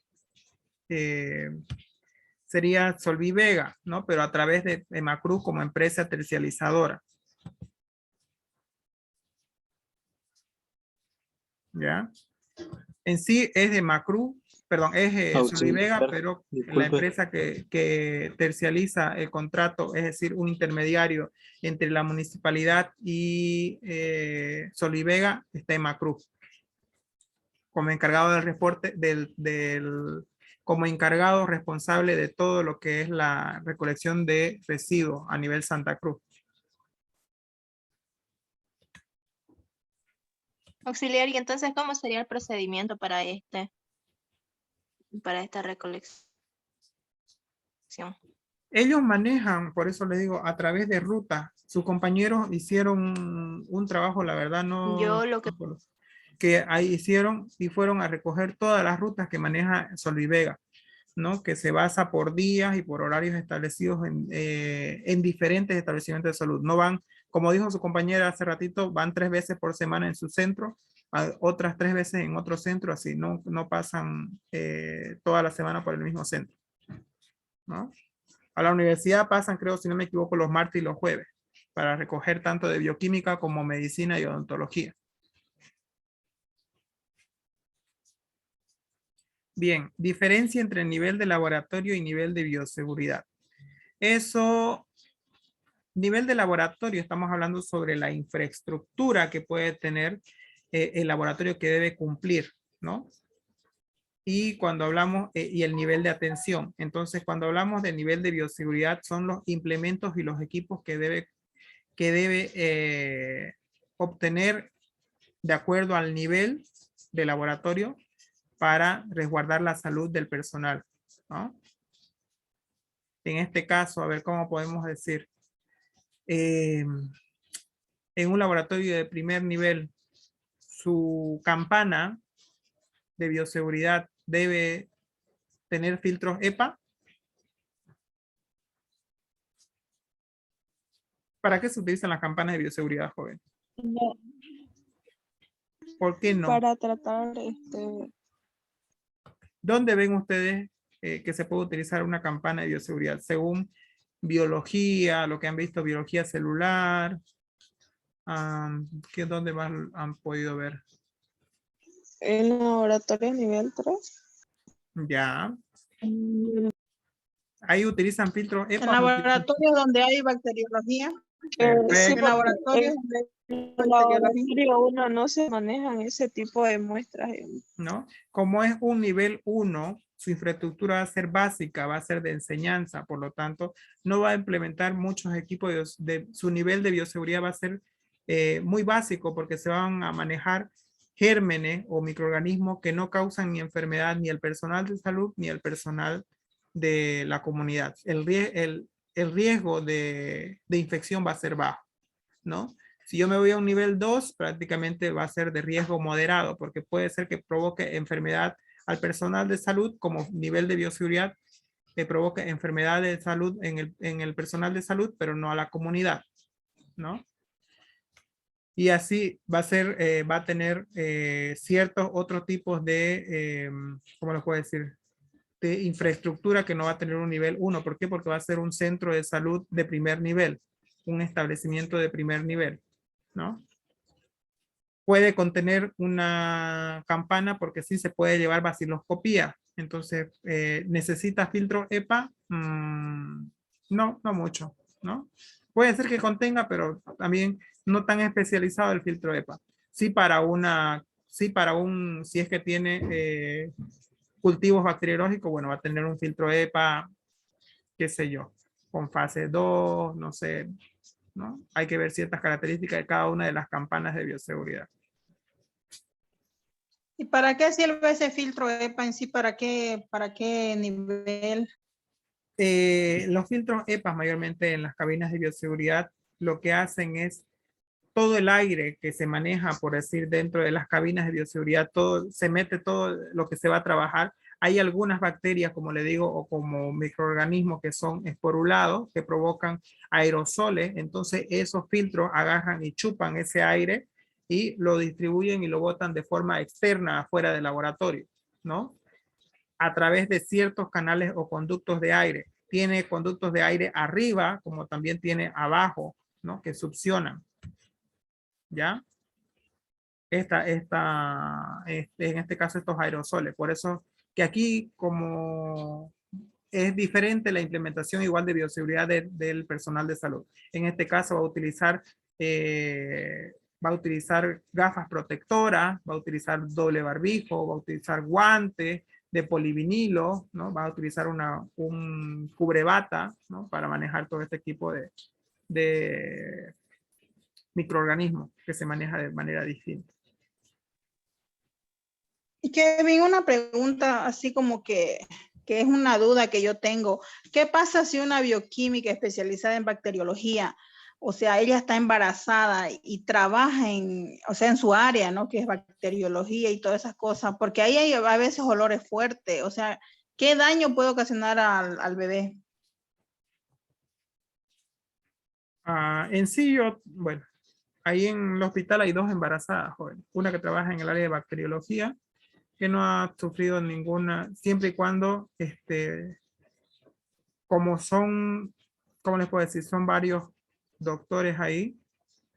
Solvivega, ¿no? Pero a través de Emacruz como empresa tercializadora. ¿Ya? En sí es de Emacruz, perdón, es Solvivega, pero la empresa que tercializa el contrato, es decir, un intermediario entre la municipalidad y Solvivega, está Emacruz como encargado del reporte como encargado responsable de todo lo que es la recolección de residuos a nivel Santa Cruz. Auxiliar, y entonces, ¿cómo sería el procedimiento para esta recolección? Ellos manejan, por eso les digo, a través de rutas. Sus compañeros hicieron un trabajo, la verdad, Yo lo que que ahí hicieron y fueron a recoger todas las rutas que maneja Solvivega, ¿no? Que se basa por días y por horarios establecidos en diferentes establecimientos de salud. No van, como dijo su compañera hace ratito, van 3 veces por semana en su centro, otras 3 veces en otro centro, así no pasan toda la semana por el mismo centro, ¿no? A la universidad pasan, creo, si no me equivoco, los martes y los jueves para recoger tanto de bioquímica como medicina y odontología. Bien, diferencia entre nivel de laboratorio y nivel de bioseguridad. Eso, nivel de laboratorio, estamos hablando sobre la infraestructura que puede tener el laboratorio que debe cumplir, ¿no? Y cuando hablamos, y el nivel de atención. Entonces, cuando hablamos del nivel de bioseguridad, son los implementos y los equipos que debe obtener de acuerdo al nivel de laboratorio para resguardar la salud del personal, ¿no? En este caso, a ver cómo podemos decir, en un laboratorio de primer nivel, su campana de bioseguridad debe tener filtros EPA. ¿Para qué se utilizan las campanas de bioseguridad, joven? No, ¿Por qué no? para tratar ¿Dónde ven ustedes que se puede utilizar una campana de bioseguridad? Según biología, lo que han visto, biología celular, ¿dónde más han podido ver? en laboratorio nivel 3. Ya. Ahí utilizan filtros EPA. En laboratorios donde hay bacteriología. Sí, Perfecto. En laboratorios donde hay bacteriología. laboratorio 1 no se manejan ese tipo de muestras. ¿No? Como es un nivel 1, su infraestructura va a ser básica, va a ser de enseñanza, por lo tanto, no va a implementar muchos equipos su nivel de bioseguridad va a ser muy básico porque se van a manejar gérmenes o microorganismos que no causan ni enfermedad ni el personal de salud ni el personal de la comunidad. El riesgo de infección va a ser bajo, ¿no? Si yo me voy a un nivel 2, prácticamente va a ser de riesgo moderado, porque puede ser que provoque enfermedad al personal de salud, como nivel de bioseguridad, que provoque enfermedad de salud en el personal de salud, pero no a la comunidad, ¿no? Y así va a ser, va a tener ciertos otros tipos de, ¿cómo lo puedo decir? De infraestructura que no va a tener un nivel 1. ¿Por qué? Porque va a ser un centro de salud de primer nivel, un establecimiento de primer nivel, ¿no? Puede contener una campana porque sí se puede llevar vaciloscopía. Entonces, ¿necesita filtro EPA? No, no mucho, ¿no? Puede ser que contenga, pero también no tan especializado el filtro EPA. Sí para si es que tiene cultivos bacteriológicos, bueno, va a tener un filtro EPA, qué sé yo, con fase 2, no sé, ¿no? Hay que ver ciertas características de cada una de las campanas de bioseguridad. ¿Y para qué sirve ese filtro EPA en sí? ¿Para qué nivel? Los filtros EPA mayormente en las cabinas de bioseguridad lo que hacen es todo el aire que se maneja, por decir, dentro de las cabinas de bioseguridad, se mete todo lo que se va a trabajar. Hay algunas bacterias, como le digo, o como microorganismos que son esporulados, que provocan aerosoles. Entonces esos filtros agarran y chupan ese aire y lo distribuyen y lo botan de forma externa afuera del laboratorio, ¿no? A través de ciertos canales o conductos de aire. Tiene conductos de aire arriba, como también tiene abajo, ¿no? Que succionan. ¿Ya? En este caso estos aerosoles. Por eso que aquí como es diferente la implementación igual de bioseguridad del personal de salud. En este caso va a utilizar gafas protectoras, va a utilizar doble barbijo, va a utilizar guantes de polivinilo, ¿no? Va a utilizar un cubrebata, ¿no? Para manejar todo este tipo de microorganismos que se maneja de manera distinta. Y Kevin, una pregunta así como que que es una duda que yo tengo. ¿Qué pasa si una bioquímica especializada en bacteriología, o sea, ella está embarazada y trabaja en, o sea, en su área, ¿no? Que es bacteriología y todas esas cosas, porque ahí hay a veces olores fuertes, o sea, ¿qué daño puede ocasionar al bebé? En sí, bueno, ahí en el hospital hay 2 embarazadas, joven. Una que trabaja en el área de bacteriología, que no ha sufrido ninguna, siempre y cuando, como son, ¿cómo les puedo decir? Son varios doctores ahí.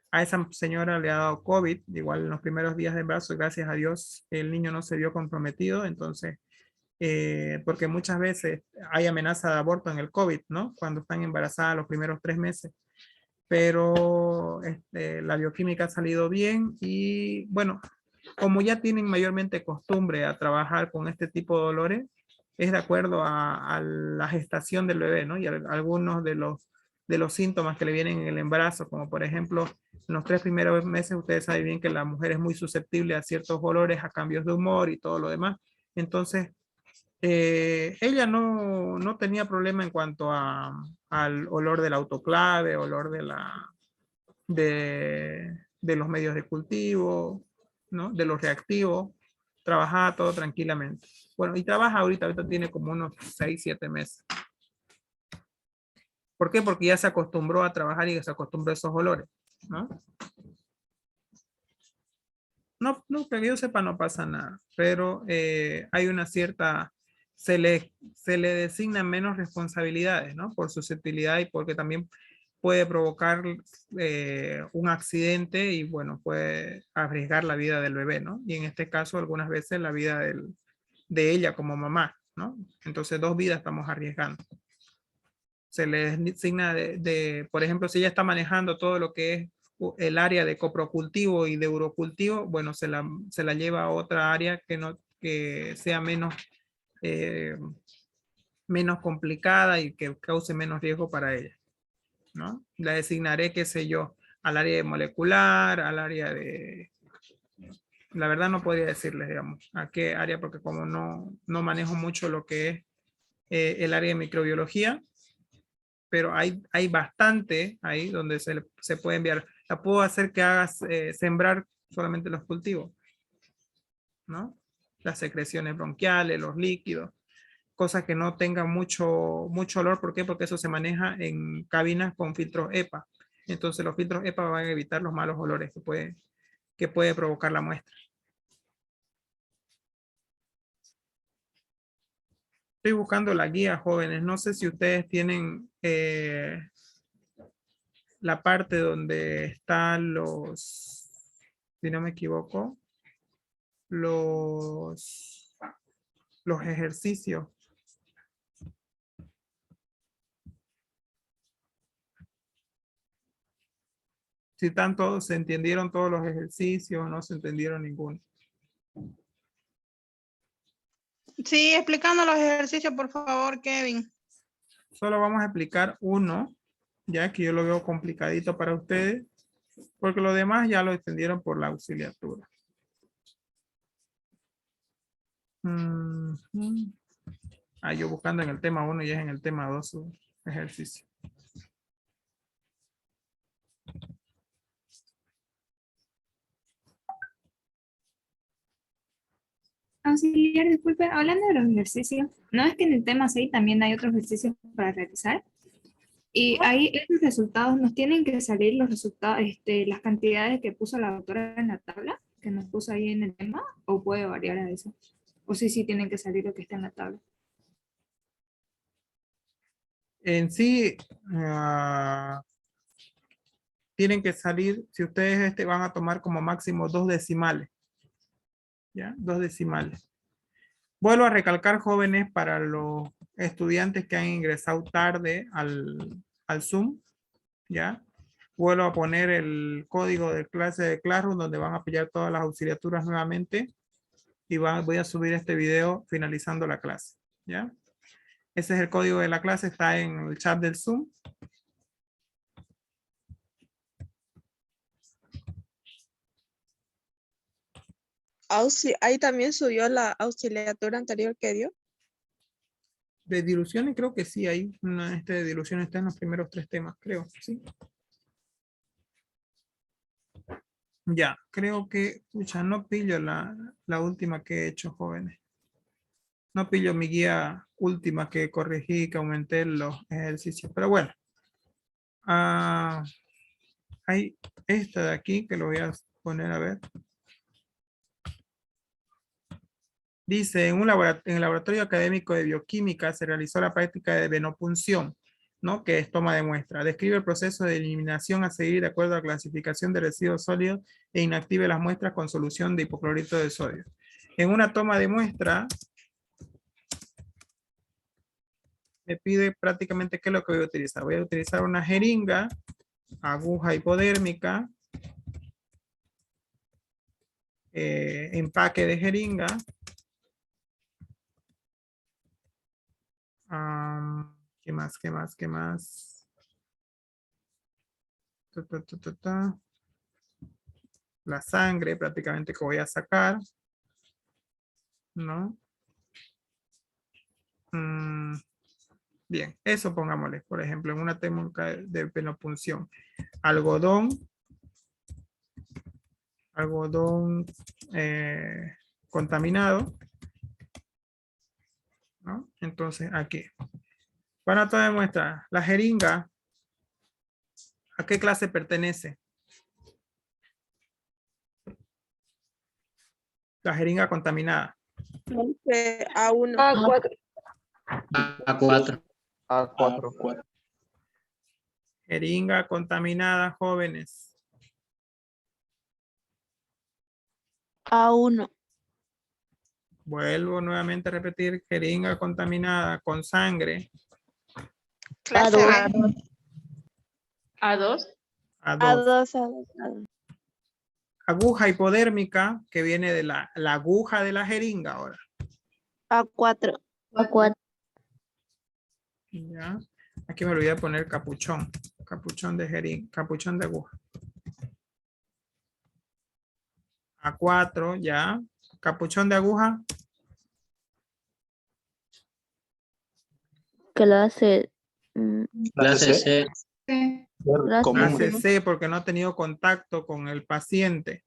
A esa señora le ha dado COVID, igual en los primeros días de embarazo, gracias a Dios, el niño no se vio comprometido, entonces, porque muchas veces hay amenaza de aborto en el COVID, ¿no? Cuando están embarazadas los primeros 3 meses. Pero la bioquímica ha salido bien y bueno, como ya tienen mayormente costumbre a trabajar con este tipo de dolores, es de acuerdo a la gestación del bebé, ¿no? Y algunos de los síntomas que le vienen en el embarazo, como por ejemplo, en los 3 primeros meses, ustedes saben bien que la mujer es muy susceptible a ciertos olores, a cambios de humor y todo lo demás. Entonces, ella no tenía problema en cuanto al olor del autoclave, olor de los medios de cultivo, ¿no? De los reactivos. Trabajaba todo tranquilamente. Bueno, y trabaja ahorita tiene como unos 6, 7 meses. ¿Por qué? Porque ya se acostumbró a trabajar y se acostumbró a esos olores, ¿no? No, que yo sepa no pasa nada, pero hay una cierta, se le designan menos responsabilidades, ¿no? Por susceptibilidad y porque también puede provocar un accidente y bueno, puede arriesgar la vida del bebé, ¿no? Y en este caso algunas veces la vida de ella como mamá, ¿no? Entonces 2 vidas estamos arriesgando. Se le designa por ejemplo, si ella está manejando todo lo que es el área de coprocultivo y de urocultivo, bueno, se la lleva a otra área que sea menos complicada y que cause menos riesgo para ella, ¿no? La designaré, qué sé yo, al área de molecular, al área de... La verdad no podría decirles, digamos, a qué área, porque como no manejo mucho lo que es el área de microbiología, pero hay bastante ahí donde se puede enviar. La puedo hacer que hagas sembrar solamente los cultivos, ¿no? Las secreciones bronquiales, los líquidos, cosas que no tengan mucho olor. ¿Por qué? Porque eso se maneja en cabinas con filtros EPA. Entonces los filtros EPA van a evitar los malos olores que puede provocar la muestra. Estoy buscando la guía, jóvenes. No sé si ustedes tienen la parte donde están si no me equivoco, los ejercicios. Si tanto se entendieron todos los ejercicios o no se entendieron ninguno. Sí, explicando los ejercicios, por favor, Kevin. Solo vamos a explicar uno, ya que yo lo veo complicadito para ustedes, porque lo demás ya lo entendieron por la auxiliatura. Yo buscando en el tema 1 y es en el tema 2 su ejercicio. Auxiliar, disculpe, hablando de los ejercicios, ¿no es que en el tema 6 también hay otros ejercicios para realizar? Y ahí esos resultados nos tienen que salir los resultados, las cantidades que puso la doctora en la tabla, que nos puso ahí en el tema, o puede variar a eso. O sí tienen que salir lo que está en la tabla. En sí, tienen que salir, si ustedes van a tomar como máximo 2 decimales. ¿Ya? 2 decimales. Vuelvo a recalcar, jóvenes, para los estudiantes que han ingresado tarde al Zoom, ¿ya? Vuelvo a poner el código de clase de Classroom donde van a pillar todas las auxiliaturas nuevamente y voy a subir este video finalizando la clase, ¿ya? Ese es el código de la clase, está en el chat del Zoom. Ahí también subió la auxiliatura anterior que dio. De diluciones creo que sí hay una de diluciones está en los primeros 3 temas, creo, sí. Ya, creo que, pucha, no pillo la última que he hecho, jóvenes. No pillo mi guía última que corregí, que aumenté los ejercicios, pero bueno. Hay esta de aquí que lo voy a poner a ver. Dice, en el laboratorio académico de bioquímica se realizó la práctica de venopunción, ¿no? Que es toma de muestra. Describe el proceso de eliminación a seguir de acuerdo a la clasificación de residuos sólidos e inactive las muestras con solución de hipoclorito de sodio. En una toma de muestra, me pide prácticamente qué es lo que voy a utilizar. Voy a utilizar una jeringa, aguja hipodérmica, empaque de jeringa, ¿qué más? ¿Qué más? ¿Qué más? La sangre prácticamente que voy a sacar, ¿no? Bien, eso pongámosle, por ejemplo, en una técnica de venopunción. Algodón contaminado, ¿no? Entonces aquí. Para toda muestra, la jeringa, ¿a qué clase pertenece? La jeringa contaminada. A1. A4. A4. A4. Jeringa contaminada, jóvenes. A1. Vuelvo nuevamente a repetir, jeringa contaminada con sangre. Clase A2. A2. A2. Aguja hipodérmica, que viene de la aguja de la jeringa ahora. A4. A4. Ya. Aquí me olvidé de poner capuchón. Capuchón de jeringa, capuchón de aguja. A4, ya. Capuchón de aguja. Clase. Clase C. Clase C, porque no ha tenido contacto con el paciente.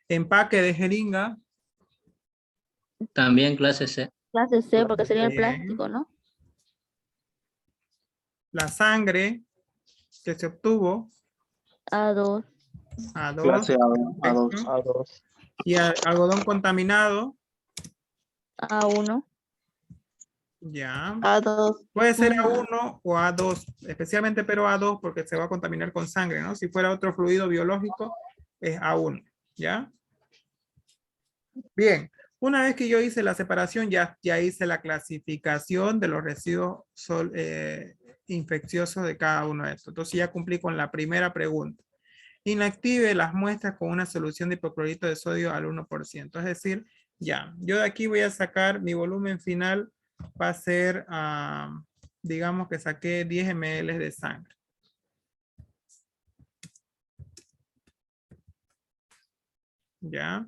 Empaque de jeringa. También clase C. Clase C, porque sería el Bien. plástico, ¿no? La sangre que se obtuvo. A2. A2. Clase A2. A2. Y algodón contaminado. A1. Ya. A2. Puede ser A1 o A2, especialmente pero A2 porque se va a contaminar con sangre, ¿no? Si fuera otro fluido biológico, es A1, ¿ya? Bien, una vez que yo hice la separación, ya hice la clasificación de los residuos infecciosos de cada uno de estos. Entonces ya cumplí con la primera pregunta. Inactive las muestras con una solución de hipoclorito de sodio al 1%. Es decir, ya, yo de aquí voy a sacar mi volumen final, va a ser, digamos que saqué 10 ml de sangre. Ya.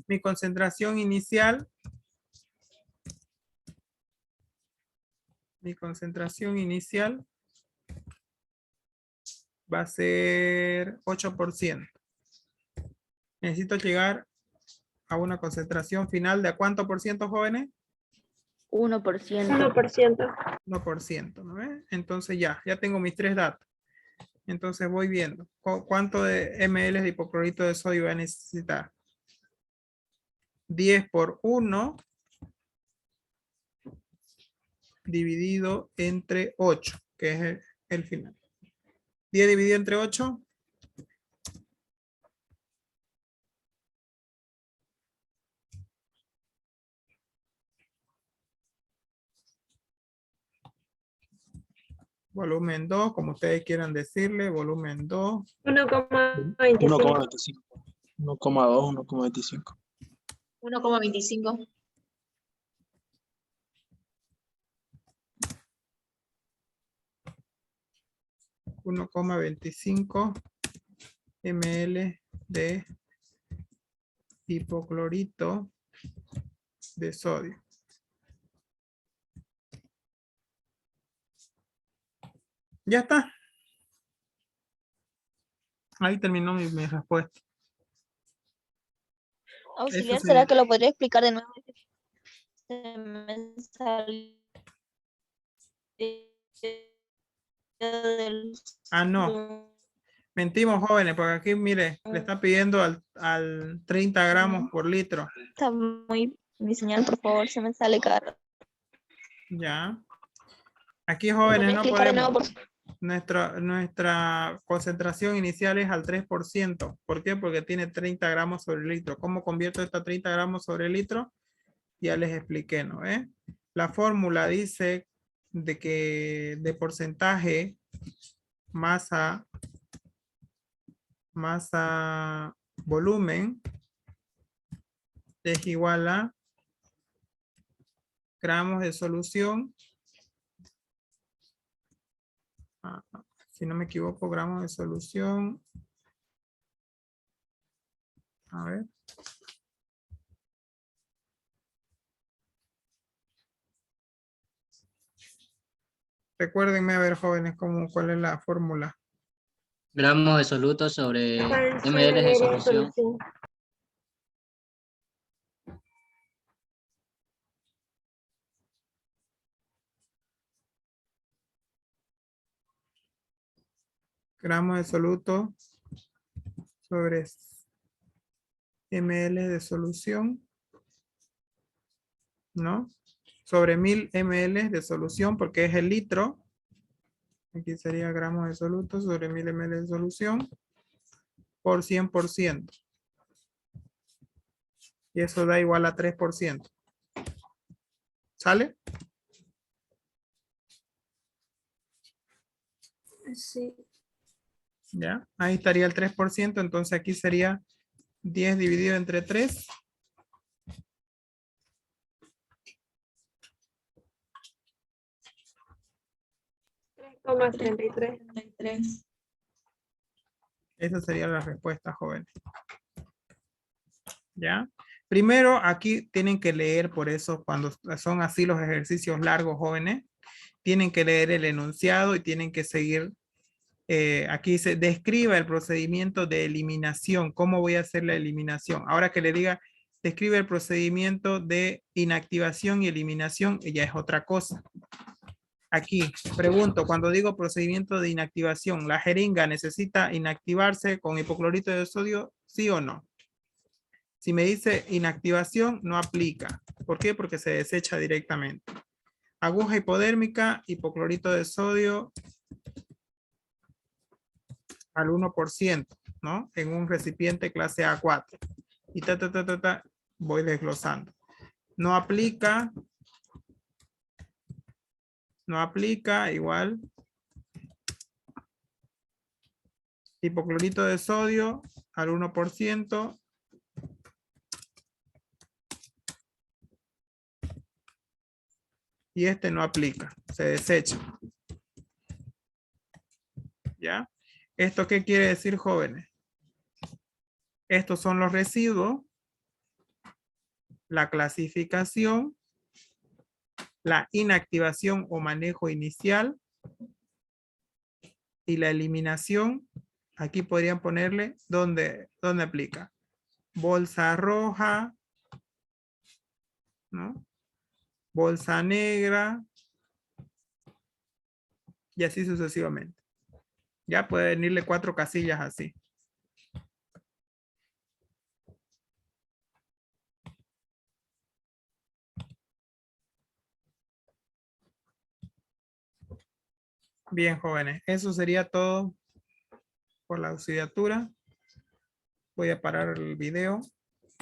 Mi concentración inicial. Va a ser 8%. Necesito llegar a una concentración final de ¿a cuánto por ciento, jóvenes? 1%. 1%, ¿no ves? Entonces ya tengo mis 3 datos. Entonces voy viendo cuánto de ml de hipoclorito de sodio voy a necesitar. 10 por 1 dividido entre 8, que es el final. 10 dividido entre 8. Volumen 2, como ustedes quieran decirle, volumen 2. 1,25. 1,2, 1,25. 1,25. 1,25 ml de hipoclorito de sodio. Ya está. Ahí terminó mi respuesta. Auxiliar, Eso ¿será sería. que lo podría explicar de nuevo? Se me salió del Ah, no. Zoom. Mentimos, jóvenes, porque aquí, mire, le está pidiendo al 30 gramos por litro. Está muy... Mi señal, por favor, se me sale caro. Ya. Aquí, ¿Me jóvenes, podría no explicar de nuevo, podemos. por favor? Nuestra concentración inicial es al 3%. ¿Por qué? Porque tiene 30 gramos sobre litro. ¿Cómo convierto esta 30 gramos sobre litro? Ya les expliqué, ¿no? La fórmula dice de que de porcentaje masa volumen es igual a gramos de solución. Si no me equivoco, gramos de solución. A ver. Recuérdenme, a ver, jóvenes, cuál es la fórmula. Gramos de soluto sobre ml de solución. Gramos de soluto sobre ml de solución, ¿no? Sobre 1000 ml de solución, porque es el litro. Aquí sería gramos de soluto sobre 1000 ml de solución por 100%. Y eso da igual a 3%. ¿Sale? Sí. ¿Ya? Ahí estaría el 3%, entonces aquí sería 10 dividido entre 3. $3,33. Esa sería la respuesta, jóvenes. ¿Ya? Primero, aquí tienen que leer, por eso cuando son así los ejercicios largos, jóvenes, tienen que leer el enunciado y tienen que seguir. Aquí se describa el procedimiento de eliminación. ¿Cómo voy a hacer la eliminación? Ahora que le diga, describe el procedimiento de inactivación y eliminación, ya es otra cosa. Aquí, pregunto, cuando digo procedimiento de inactivación, ¿la jeringa necesita inactivarse con hipoclorito de sodio, sí o no? Si me dice inactivación, no aplica. ¿Por qué? Porque se desecha directamente. Aguja hipodérmica, hipoclorito de sodio al 1%, ¿no? En un recipiente clase A4. Y voy desglosando. No aplica, igual. Hipoclorito de sodio al 1%. Y este no aplica, se desecha. ¿Ya? ¿Esto qué quiere decir, jóvenes? Estos son los residuos, la clasificación, la inactivación o manejo inicial y la eliminación. Aquí podrían ponerle dónde aplica. Bolsa roja, ¿no? Bolsa negra y así sucesivamente. Ya puede venirle 4 casillas así. Bien, jóvenes, eso sería todo por la auxiliatura. Voy a parar el video.